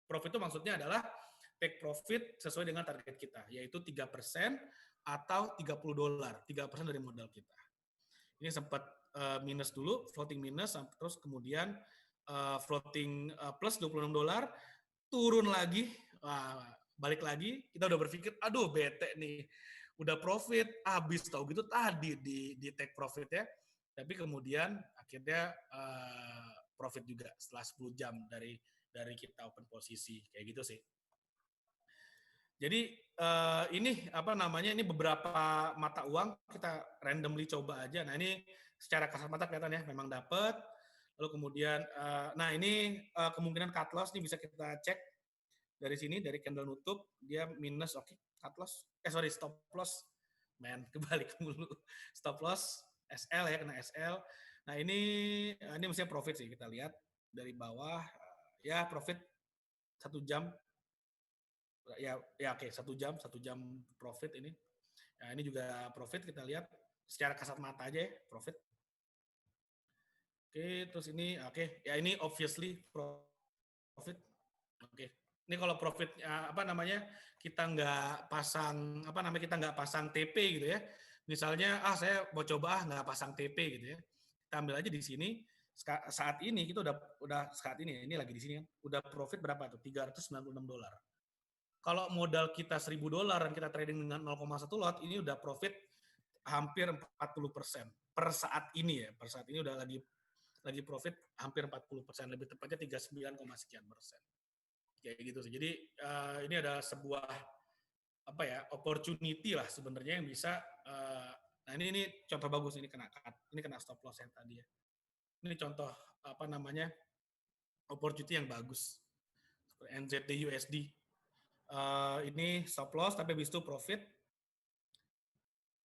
Profit itu maksudnya adalah take profit sesuai dengan target kita, yaitu 3% atau $30, 3% dari modal kita. Ini sempat minus dulu, floating minus, terus kemudian floating plus $26, turun lagi, balik lagi, kita udah berpikir, aduh bete nih, udah profit, habis tahu gitu tadi di take profit ya, tapi kemudian akhirnya profit juga setelah 10 jam dari kita open posisi, kayak gitu sih. Jadi ini apa namanya, ini beberapa mata uang kita randomly coba aja. Nah ini secara kasat mata kelihatan ya memang dapat. Lalu kemudian, nah ini kemungkinan cut loss nih bisa kita cek dari sini, dari candle nutup dia minus, oke, cut loss, stop loss, kebalik mulu, stop loss SL ya, kena SL. Nah ini mestinya profit sih, kita lihat dari bawah ya profit 1 jam. Ya oke, 1 jam profit ini. Nah, ini juga profit, kita lihat secara kasat mata aja ya, profit. Oke, terus ini oke, ya ini obviously profit. Oke. Ini kalau profit apa namanya, kita nggak pasang apa namanya, kita nggak pasang TP gitu ya. Misalnya saya mau coba nggak pasang TP gitu ya. Kita ambil aja di sini. Saat ini kita udah saat ini lagi di sini kan. Udah profit berapa tuh? $396. Kalau modal kita $1.000 dan kita trading dengan 0,1 lot, ini udah profit hampir 40% per saat ini ya. Per saat ini udah lagi profit hampir 40%, lebih tepatnya 39,sekian%. Kayak gitu sih. Jadi ini ada sebuah apa ya, opportunity lah sebenarnya yang bisa nah ini contoh bagus, ini kena stop loss yang tadi ya. Ini contoh apa namanya, opportunity yang bagus. NZD USD. Ini stop loss tapi habis itu profit.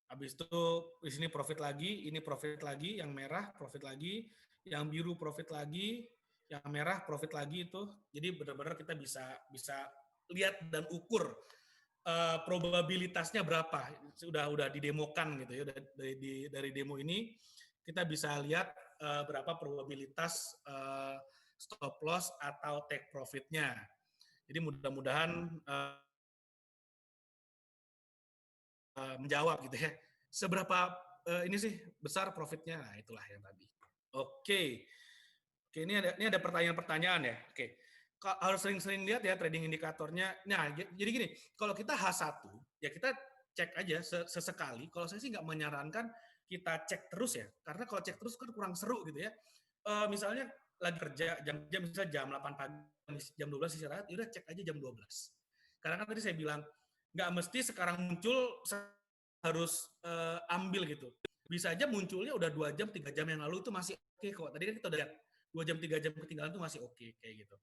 Habis itu di sini profit lagi, ini profit lagi, yang merah profit lagi, yang biru profit lagi, yang merah profit lagi itu. Jadi benar-benar kita bisa lihat dan ukur probabilitasnya berapa. Udah didemokan gitu ya, dari demo ini kita bisa lihat berapa probabilitas stop loss atau take profitnya. Jadi mudah-mudahan menjawab gitu ya. Seberapa ini sih besar profitnya? Nah, itulah yang tadi. Oke, ini ada pertanyaan-pertanyaan ya. Oke. Harus sering-sering lihat ya trading indikatornya. Nah, jadi gini, kalau kita H1, ya kita cek aja sesekali. Kalau saya sih nggak menyarankan kita cek terus ya, karena kalau cek terus kan kurang seru gitu ya. Misalnya lagi kerja jam misalnya jam 8 pagi, jam 12 istirahat, ya udah cek aja jam 12. Karena kan tadi saya bilang nggak mesti sekarang muncul harus ambil gitu. Bisa aja munculnya udah 2 jam, 3 jam yang lalu itu masih oke kok. Tadi kan kita udah lihat 2 jam, 3 jam ketinggalan itu masih oke kayak gitu.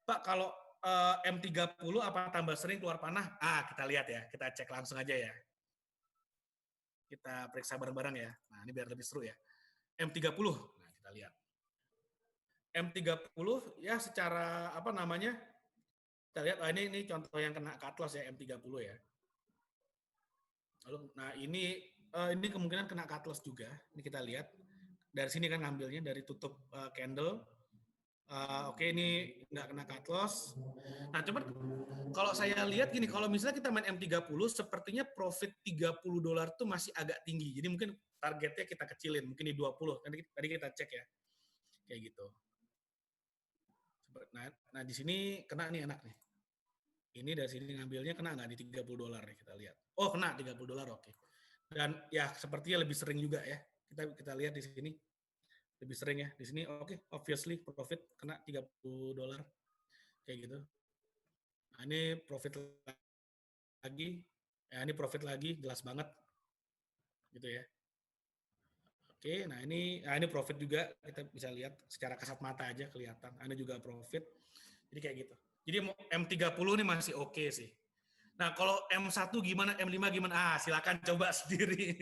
Pak, kalau M30 apa tambah sering keluar panah? Kita lihat ya, kita cek langsung aja ya. Kita periksa bareng-bareng ya. Nah, ini biar lebih seru ya. M30. Nah, kita lihat. M30 ya secara apa namanya? Kita lihat ini contoh yang kena cut loss ya M30 ya. Lalu nah ini kemungkinan kena cut loss juga. Ini kita lihat. Dari sini kan ngambilnya dari tutup candle. Oke, ini nggak kena cut loss. Nah, cuman kalau saya lihat gini, kalau misalnya kita main M30, sepertinya profit $30 tuh masih agak tinggi. Jadi mungkin targetnya kita kecilin, mungkin di 20. Tadi kita cek ya. Kayak gitu. Nah di sini kena nih enak nih. Ini dari sini ngambilnya kena nggak di $30 nih, kita lihat. Oh, kena $30, oke. Dan ya sepertinya lebih sering juga ya. Kita lihat di sini. Lebih sering ya. Di sini oke, obviously profit kena $30. Kayak gitu. Nah, ini profit lagi. Ya, ini profit lagi, jelas banget. Gitu ya. Oke, nah ini profit juga, kita bisa lihat secara kasat mata aja kelihatan. Ini juga profit. Jadi kayak gitu. Jadi M30 ini masih oke sih. Nah, kalau M1 gimana, M5 gimana? Silakan coba sendiri.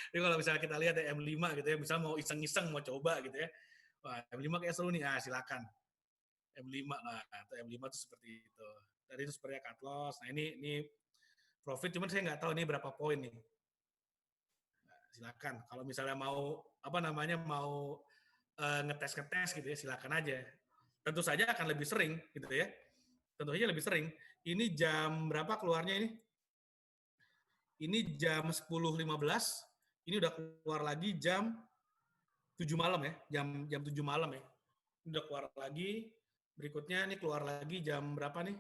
Jadi kalau misalnya kita lihat ya M5 gitu ya, misalnya mau iseng-iseng mau coba gitu ya. Wah, M5 kayak seru nih. Silakan. M5 lah, atau M5 itu seperti itu. Tadi itu sepertinya cut loss. Nah, ini profit, cuman saya nggak tahu ini berapa poin nih. Nah, silakan. Kalau misalnya mau apa namanya mau ngetes gitu ya, silakan aja. Tentu saja akan lebih sering gitu ya. Tentu saja lebih sering. Ini jam berapa keluarnya ini? Ini jam 10.15. Ini udah keluar lagi jam 7 malam ya. Jam 7 malam ya. Ini udah keluar lagi. Berikutnya ini keluar lagi jam berapa nih?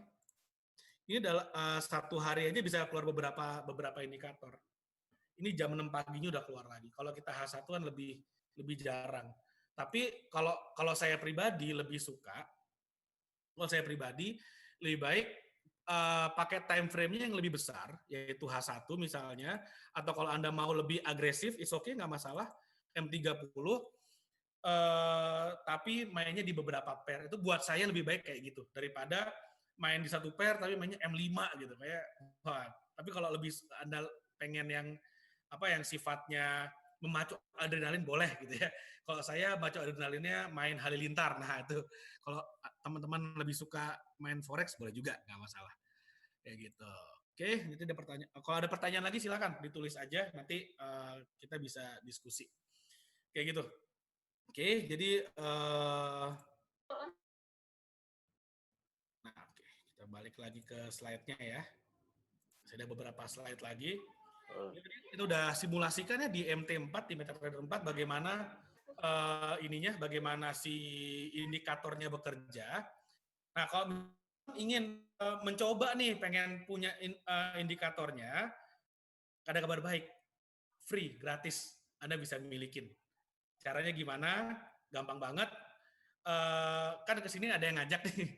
Ini dalam satu hari aja bisa keluar beberapa indikator. Ini jam 6 paginya udah keluar lagi. Kalau kita H1 kan lebih jarang. Tapi kalau saya pribadi lebih suka, kalau saya pribadi lebih baik pakai time frame-nya yang lebih besar, yaitu H1 misalnya, atau kalau Anda mau lebih agresif, it's okay, nggak masalah, M30, tapi mainnya di beberapa pair. Itu buat saya lebih baik kayak gitu, daripada main di satu pair tapi mainnya M5 gitu. Kayak, tapi kalau lebih Anda pengen yang sifatnya memacu adrenalin boleh gitu ya. Kalau saya baca adrenalinnya main halilintar. Nah itu kalau teman-teman lebih suka main forex boleh juga, nggak masalah. Kayak gitu. Oke, itu ada pertanyaan. Kalau ada pertanyaan lagi silakan ditulis aja, nanti kita bisa diskusi. Kayak gitu. Oke, jadi nah oke, kita balik lagi ke slide-nya ya. Ada beberapa slide lagi. Itu udah simulasikan ya di MT4, di MetaTrader 4 bagaimana bagaimana si indikatornya bekerja. Nah, kalau ingin mencoba nih, pengen punya indikatornya, ada kabar baik, free, gratis, Anda bisa milikin. Caranya gimana? Gampang banget. Kan kesini ada yang ngajak nih,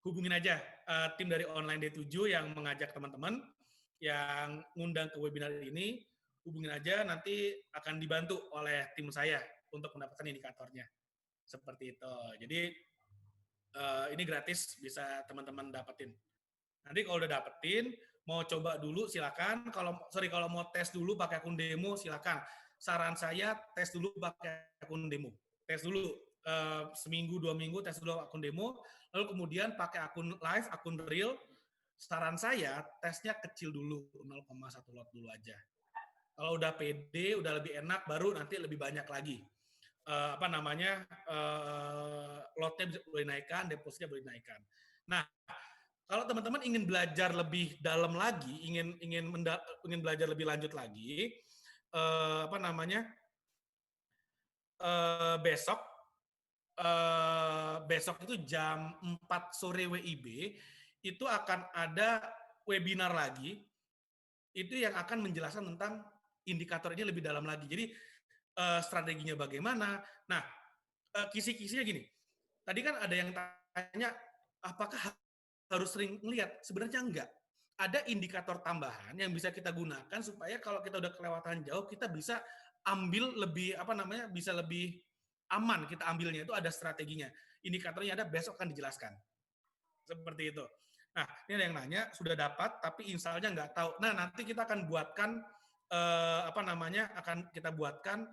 hubungin aja tim dari Online D7 yang mengajak teman-teman yang ngundang ke webinar ini, hubungin aja, nanti akan dibantu oleh tim saya untuk mendapatkan indikatornya. Seperti itu. Jadi ini gratis, bisa teman-teman dapetin. Nanti kalau udah dapetin, mau coba dulu silakan. Kalau mau tes dulu pakai akun demo silakan. Saran saya tes dulu pakai akun demo. Tes dulu seminggu 2 minggu tes dulu akun demo, lalu kemudian pakai akun live, akun real. Saran saya tesnya kecil dulu, 0,1 lot dulu aja. Kalau udah pede, udah lebih enak, baru nanti lebih banyak lagi. Lotnya boleh naikkan, depositnya boleh naikkan. Nah, kalau teman-teman ingin belajar lebih dalam lagi, ingin belajar lebih lanjut lagi, besok itu jam 4 sore WIB itu akan ada webinar lagi, itu yang akan menjelaskan tentang indikator ini lebih dalam lagi. Jadi strateginya bagaimana? Nah, kisi-kisinya gini. Tadi kan ada yang tanya, apakah harus sering melihat? Sebenarnya enggak. Ada indikator tambahan yang bisa kita gunakan supaya kalau kita udah kelewatan jauh, kita bisa ambil lebih bisa lebih aman kita ambilnya. Itu ada strateginya. Indikatornya ada, besok akan dijelaskan. Seperti itu. Nah, ini ada yang nanya, sudah dapat tapi installnya nggak tahu. Nah, nanti kita akan buatkan akan kita buatkan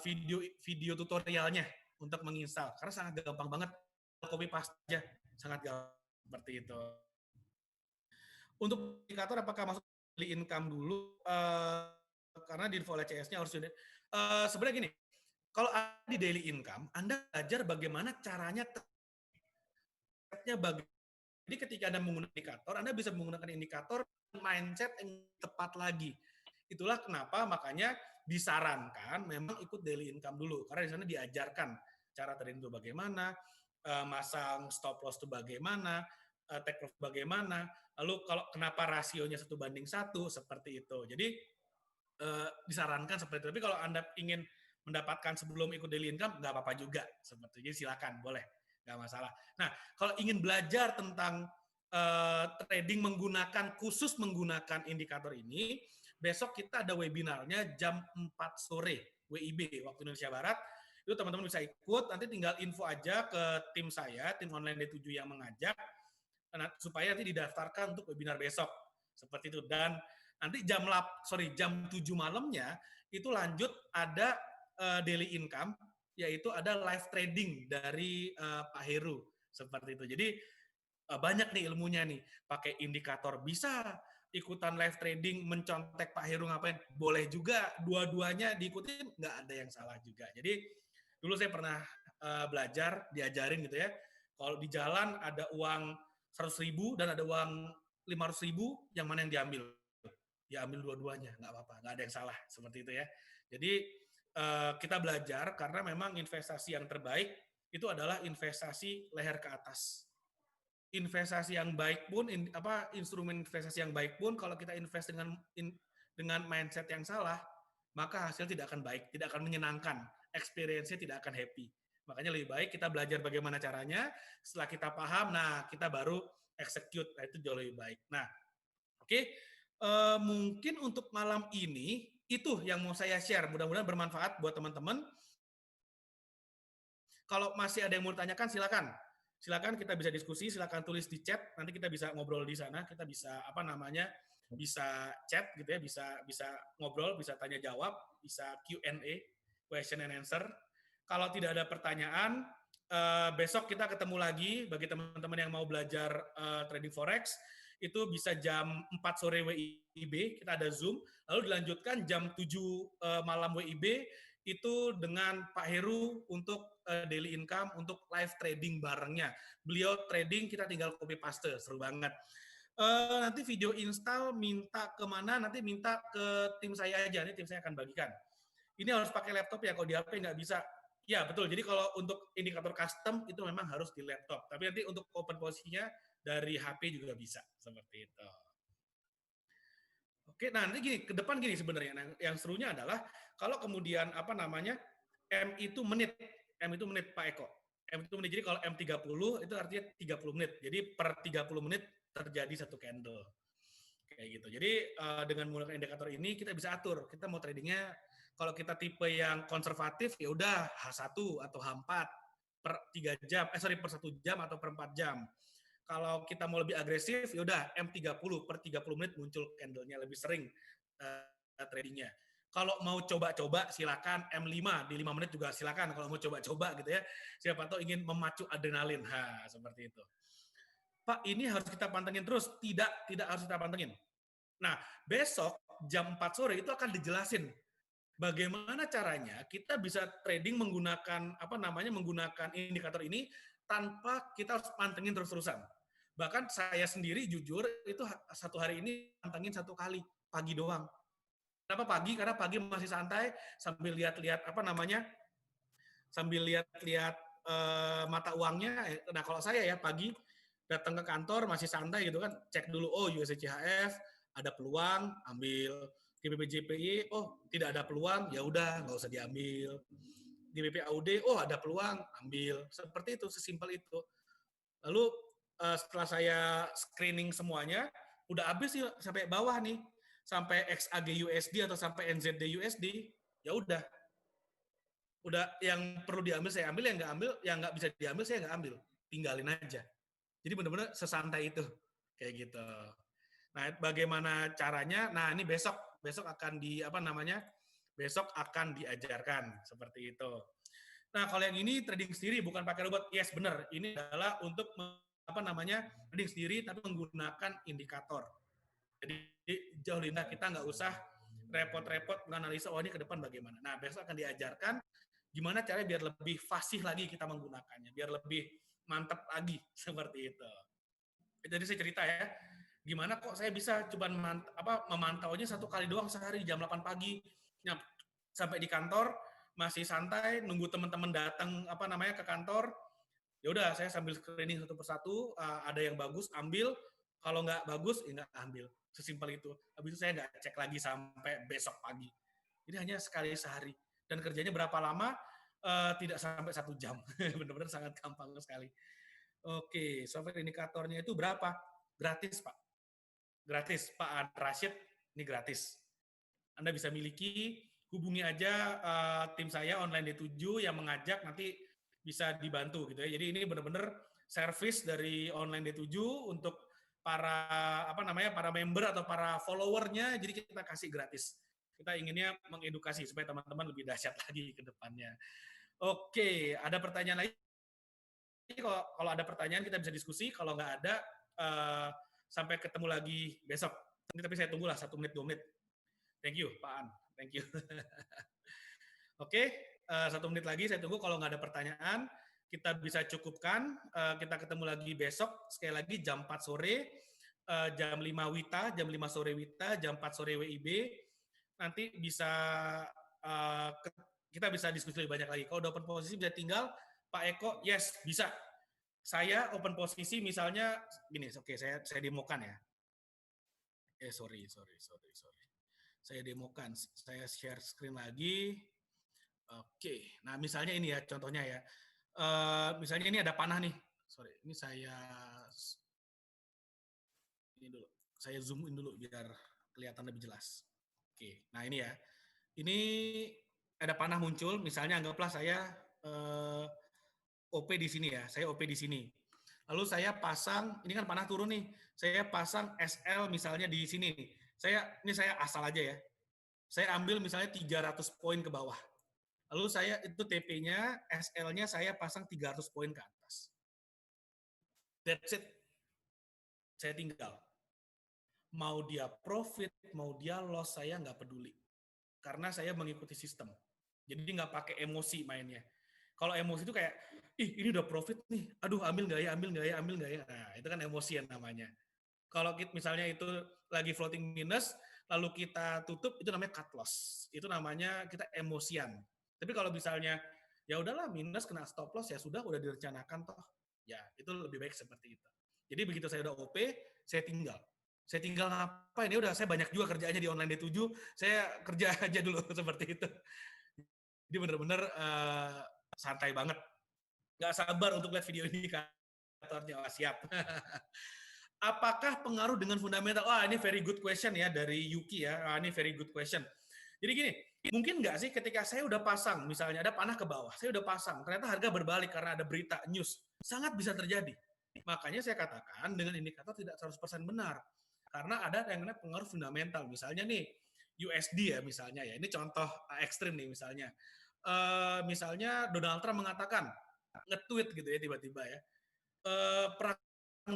video tutorialnya untuk menginstal karena sangat gampang banget, copy paste aja, sangat gampang seperti itu. Untuk indikator apakah masuk daily income dulu karena di info CS-nya harus sebenarnya gini, kalau di daily income Anda belajar bagaimana caranya jadi ketika Anda menggunakan indikator, Anda bisa menggunakan indikator mindset yang tepat lagi. Itulah kenapa makanya disarankan memang ikut daily income dulu karena di sana diajarkan cara trading itu bagaimana, masang stop loss itu bagaimana, take profit bagaimana, lalu kalau kenapa rasionya 1:1 seperti itu. Jadi disarankan seperti itu. Tapi kalau Anda ingin mendapatkan sebelum ikut daily income nggak apa-apa juga seperti itu. Jadi silakan, boleh, nggak masalah. Nah, kalau ingin belajar tentang trading khusus menggunakan indikator ini, besok kita ada webinarnya jam 4 sore WIB waktu Indonesia Barat. Itu teman-teman bisa ikut, nanti tinggal info aja ke tim saya, tim online D7 yang mengajak, supaya nanti didaftarkan untuk webinar besok. Seperti itu. Dan nanti jam 7 malamnya itu lanjut ada daily income, yaitu ada live trading dari Pak Heru. Seperti itu. Jadi banyak nih ilmunya nih. Pakai indikator bisa, ikutan live trading mencontek Pak Heru ngapain, boleh juga, dua-duanya diikutin, nggak ada yang salah juga. Jadi dulu saya pernah belajar, diajarin gitu ya, kalau di jalan ada uang 100.000 dan ada uang 500.000, yang mana yang diambil? Diambil dua-duanya, nggak apa-apa, nggak ada yang salah, seperti itu ya. Jadi kita belajar karena memang investasi yang terbaik itu adalah investasi leher ke atas. Investasi yang baik pun, instrumen investasi yang baik pun, kalau kita invest dengan mindset yang salah, maka hasil tidak akan baik, tidak akan menyenangkan, experience-nya tidak akan happy. Makanya lebih baik kita belajar bagaimana caranya, setelah kita paham, nah kita baru execute, nah itu jauh lebih baik. Nah, oke, mungkin untuk malam ini, itu yang mau saya share, mudah-mudahan bermanfaat buat teman-teman. Kalau masih ada yang mau ditanyakan, silakan. Silakan kita bisa diskusi, silakan tulis di chat, nanti kita bisa ngobrol di sana, kita bisa bisa chat gitu ya, bisa ngobrol, bisa tanya jawab, bisa Q&A, question and answer. Kalau tidak ada pertanyaan, besok kita ketemu lagi bagi teman-teman yang mau belajar trading forex, itu bisa jam 4 sore WIB, kita ada Zoom, lalu dilanjutkan jam 7 malam WIB, itu dengan Pak Heru untuk daily income, untuk live trading barengnya. Beliau trading, kita tinggal copy paste, seru banget. Nanti video install minta kemana, nanti minta ke tim saya aja, ini tim saya akan bagikan. Ini harus pakai laptop ya, kalau di HP nggak bisa. Ya betul, jadi kalau untuk indikator custom itu memang harus di laptop, tapi nanti untuk open posisinya dari HP juga bisa, seperti itu. Oke, nah nanti gini, ke depan gini sebenarnya, yang serunya adalah kalau kemudian M itu menit Pak Eko. M itu menit, jadi kalau M30 itu artinya 30 menit. Jadi per 30 menit terjadi satu candle. Kayak gitu. Jadi dengan menggunakan indikator ini kita bisa atur. Kita mau tradingnya, kalau kita tipe yang konservatif ya udah H1 atau H4 per 3 jam, per 1 jam atau per 4 jam. Kalau kita mau lebih agresif, ya udah M30 per 30 menit muncul candle-nya lebih sering tradingnya. Kalau mau coba-coba silakan M5 di 5 menit juga silakan kalau mau coba-coba gitu ya. Siapa tahu ingin memacu adrenalin. Seperti itu. Pak, ini harus kita pantengin terus. Tidak harus kita pantengin. Nah, besok jam 4 sore itu akan dijelasin bagaimana caranya kita bisa trading menggunakan menggunakan indikator ini tanpa kita harus pantengin terus-terusan. Bahkan saya sendiri jujur itu satu hari ini pantengin 1 kali pagi doang. Kenapa pagi? Karena pagi masih santai sambil lihat-lihat sambil lihat-lihat mata uangnya. Nah kalau saya ya pagi datang ke kantor masih santai gitu kan, cek dulu USD CHF ada peluang ambil, GBP JPY, oh tidak ada peluang, ya udah nggak usah diambil. GBP AUD, oh ada peluang, ambil. Seperti itu, sesimpel itu. Lalu setelah saya screening semuanya, udah habis sih sampai bawah nih, sampai XAG USD atau sampai NZD USD, ya udah yang perlu diambil saya ambil, yang nggak bisa diambil saya nggak ambil, tinggalin aja. Jadi benar-benar sesantai itu, kayak gitu. Nah, bagaimana caranya? Nah, ini besok akan besok akan diajarkan seperti itu. Nah, kalau yang ini trading sendiri bukan pakai robot, yes benar. Ini adalah untuk trading sendiri tapi menggunakan indikator. Jadi jauh lebih kita nggak usah repot-repot menganalisa ini ke depan bagaimana. Nah, besok akan diajarkan gimana caranya biar lebih fasih lagi kita menggunakannya, biar lebih mantap lagi seperti itu. Jadi saya cerita ya, gimana kok saya bisa coba memantaunya 1 kali doang sehari jam 8 pagi, sampai di kantor masih santai nunggu teman-teman datang ke kantor. Ya udah saya sambil screening satu persatu, ada yang bagus ambil, kalau nggak bagus ya nggak ambil, sesimpel itu. Habis itu saya nggak cek lagi sampai besok pagi. Jadi hanya sekali sehari. Dan kerjanya berapa lama? Tidak sampai 1 jam. Benar-benar sangat gampang sekali. Oke, software indikatornya itu berapa? Gratis, Pak. Gratis, Pak Rashid, ini gratis. Anda bisa miliki, hubungi aja tim saya online D7 yang mengajak, nanti bisa dibantu gitu ya. Jadi ini benar-benar service dari online D7 untuk para para member atau para followernya, jadi kita kasih gratis. Kita inginnya mengedukasi supaya teman-teman lebih dahsyat lagi ke depannya. Oke, ada pertanyaan lagi? Kalau ada pertanyaan kita bisa diskusi, kalau nggak ada sampai ketemu lagi besok. Ini tapi saya tunggulah 1 menit 2 menit. Thank you, Pak An. Thank you. Oke, 1 menit lagi saya tunggu. Kalau nggak ada pertanyaan, kita bisa cukupkan. Kita ketemu lagi besok, sekali lagi jam 4 sore, jam 5 WITA, jam 5 sore WITA, jam 4 sore WIB. Nanti bisa kita bisa diskusi lebih banyak lagi. Kalau udah open posisi bisa tinggal, Pak Eko, yes, bisa. Saya open posisi misalnya gini, oke, saya demokan ya. Sorry. Saya demokan, saya share screen lagi. Oke, nah misalnya ini ya contohnya ya. Misalnya ini ada panah nih. Sorry, ini dulu. Saya zoom in dulu biar kelihatan lebih jelas. Oke, nah ini ya. Ini ada panah muncul, misalnya anggaplah saya OP di sini ya. Saya OP di sini. Lalu saya pasang, ini kan panah turun nih. Saya pasang SL misalnya di sini nih. Ini saya asal aja ya. Saya ambil misalnya 300 poin ke bawah. Lalu saya itu TP-nya, SL-nya saya pasang 300 poin ke atas. That's it. Saya tinggal. Mau dia profit, mau dia loss, saya nggak peduli. Karena saya mengikuti sistem. Jadi nggak pakai emosi mainnya. Kalau emosi itu kayak, ini udah profit nih, aduh ambil nggak ya. Nah, itu kan emosi yang namanya. Kalau misalnya itu lagi floating minus, lalu kita tutup, itu namanya cut loss. Itu namanya kita emosian. Tapi kalau misalnya, ya udahlah minus kena stop loss, ya sudah, udah direncanakan toh. Ya, itu lebih baik seperti itu. Jadi begitu saya udah OP, saya tinggal. Saya tinggal ngapain? Ya udah, saya banyak juga kerjaannya di online D7, saya kerja aja dulu seperti itu. Jadi benar-benar santai banget. Nggak sabar untuk lihat video ini kantornya. Siap. Apakah pengaruh dengan fundamental? Ini very good question ya dari Yuki ya. Ini very good question. Jadi gini, mungkin nggak sih ketika saya udah pasang, misalnya ada panah ke bawah, saya udah pasang, ternyata harga berbalik karena ada berita news. Sangat bisa terjadi. Makanya saya katakan dengan indikator tidak 100% benar. Karena ada yang namanya pengaruh fundamental. Misalnya nih, USD ya misalnya ya. Ini contoh ekstrim nih misalnya. Misalnya Donald Trump mengatakan, nge-tweet gitu ya tiba-tiba ya. Perang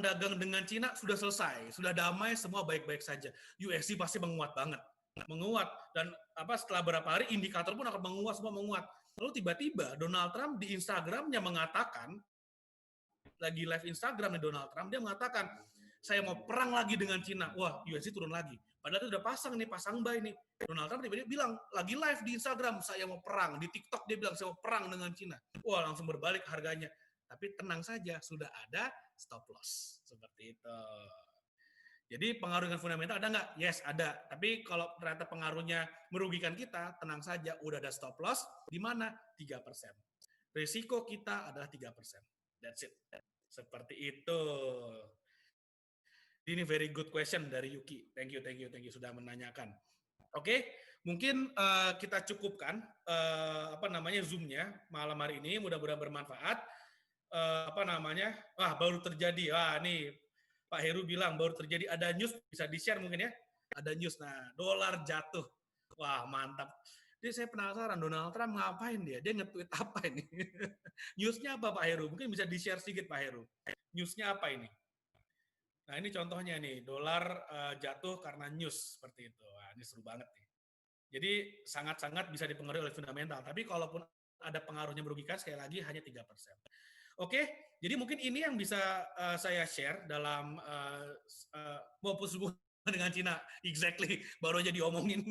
dagang dengan Cina sudah selesai, sudah damai, semua baik-baik saja. USD pasti menguat banget. Menguat. Dan setelah beberapa hari indikator pun akan menguat, semua menguat. Lalu tiba-tiba Donald Trump di Instagramnya mengatakan, lagi live Instagram nih Donald Trump, dia mengatakan, saya mau perang lagi dengan Cina. Wah, USD turun lagi. Padahal itu udah pasang nih, pasang buy nih. Donald Trump tiba-tiba bilang, lagi live di Instagram, saya mau perang. Di TikTok dia bilang, saya mau perang dengan Cina. Wah, langsung berbalik harganya. Tapi tenang saja, sudah ada stop loss. Seperti itu. Jadi pengaruh dengan fundamental ada nggak? Yes, ada. Tapi kalau ternyata pengaruhnya merugikan kita, tenang saja, udah ada stop loss, di mana? 3%. Risiko kita adalah 3%. That's it. Seperti itu. Ini very good question dari Yuki. Thank you sudah menanyakan. Oke, mungkin kita cukupkan Zoom-nya malam hari ini. Mudah-mudahan bermanfaat. Baru terjadi. Nih Pak Heru bilang baru terjadi, ada news, bisa di-share mungkin ya. Ada news. Nah, dolar jatuh. Wah, mantap. Jadi saya penasaran Donald Trump ngapain dia? Dia nge-tweet apa ini? Newsnya apa Pak Heru? Mungkin bisa di-share sedikit Pak Heru. Newsnya apa ini? Nah, ini contohnya nih, dolar jatuh karena news seperti itu. Wah, ini seru banget nih. Jadi sangat-sangat bisa dipengaruhi oleh fundamental. Tapi kalaupun ada pengaruhnya merugikan, sekali lagi hanya 3%. Oke, jadi mungkin ini yang bisa saya share dalam mau putus hubungan dengan Cina. Exactly, baru aja diomongin.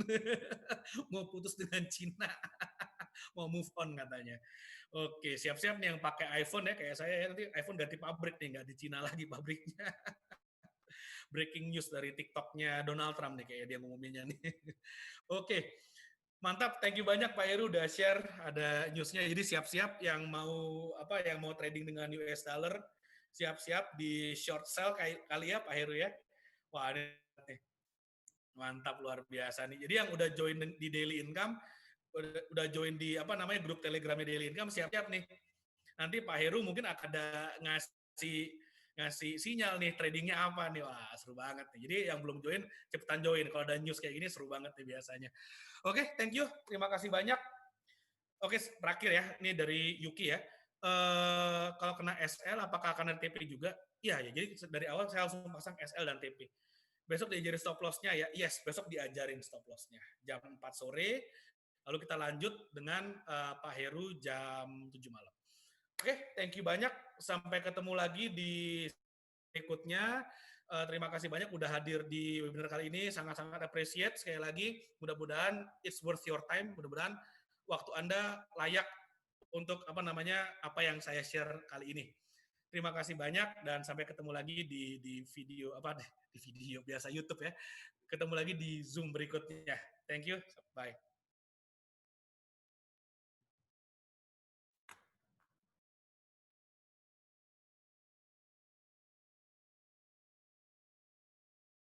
Mau putus dengan Cina. Mau move on katanya. Oke, siap-siap nih yang pakai iPhone ya, kayak saya nanti iPhone ganti pabrik nih, nggak di Cina lagi pabriknya. Breaking news dari TikToknya Donald Trump nih kayak dia ngumuminnya nih. Oke, mantap. Thank you banyak Pak Heru udah share ada newsnya. Jadi siap-siap yang mau trading dengan US dollar, siap-siap di short sell kali ya Pak Heru ya. Wah, ini mantap luar biasa nih. Jadi yang udah join di Daily Income, udah join di grup Telegramnya Daily Income, siap-siap nih. Nanti Pak Heru mungkin akan ada ngasih sinyal nih tradingnya apa nih. Wah, seru banget nih. Jadi yang belum join cepetan join, kalau ada news kayak gini seru banget nih biasanya. Oke, thank you, terima kasih banyak. Oke, terakhir ya, ini dari Yuki ya. Kalau kena SL apakah akan ada TP juga? Iya ya, jadi dari awal saya langsung pasang SL dan TP. Besok diajarin stop loss-nya ya. Yes, besok diajarin stop loss-nya jam 4 sore. Lalu kita lanjut dengan Pak Heru jam 7 malam. Oke, thank you banyak. Sampai ketemu lagi di berikutnya. Terima kasih banyak udah hadir di webinar kali ini. Sangat-sangat appreciate. Sekali lagi, mudah-mudahan it's worth your time. Mudah-mudahan waktu Anda layak untuk apa yang saya share kali ini. Terima kasih banyak dan sampai ketemu lagi di video di video biasa YouTube ya. Ketemu lagi di Zoom berikutnya. Thank you. Bye.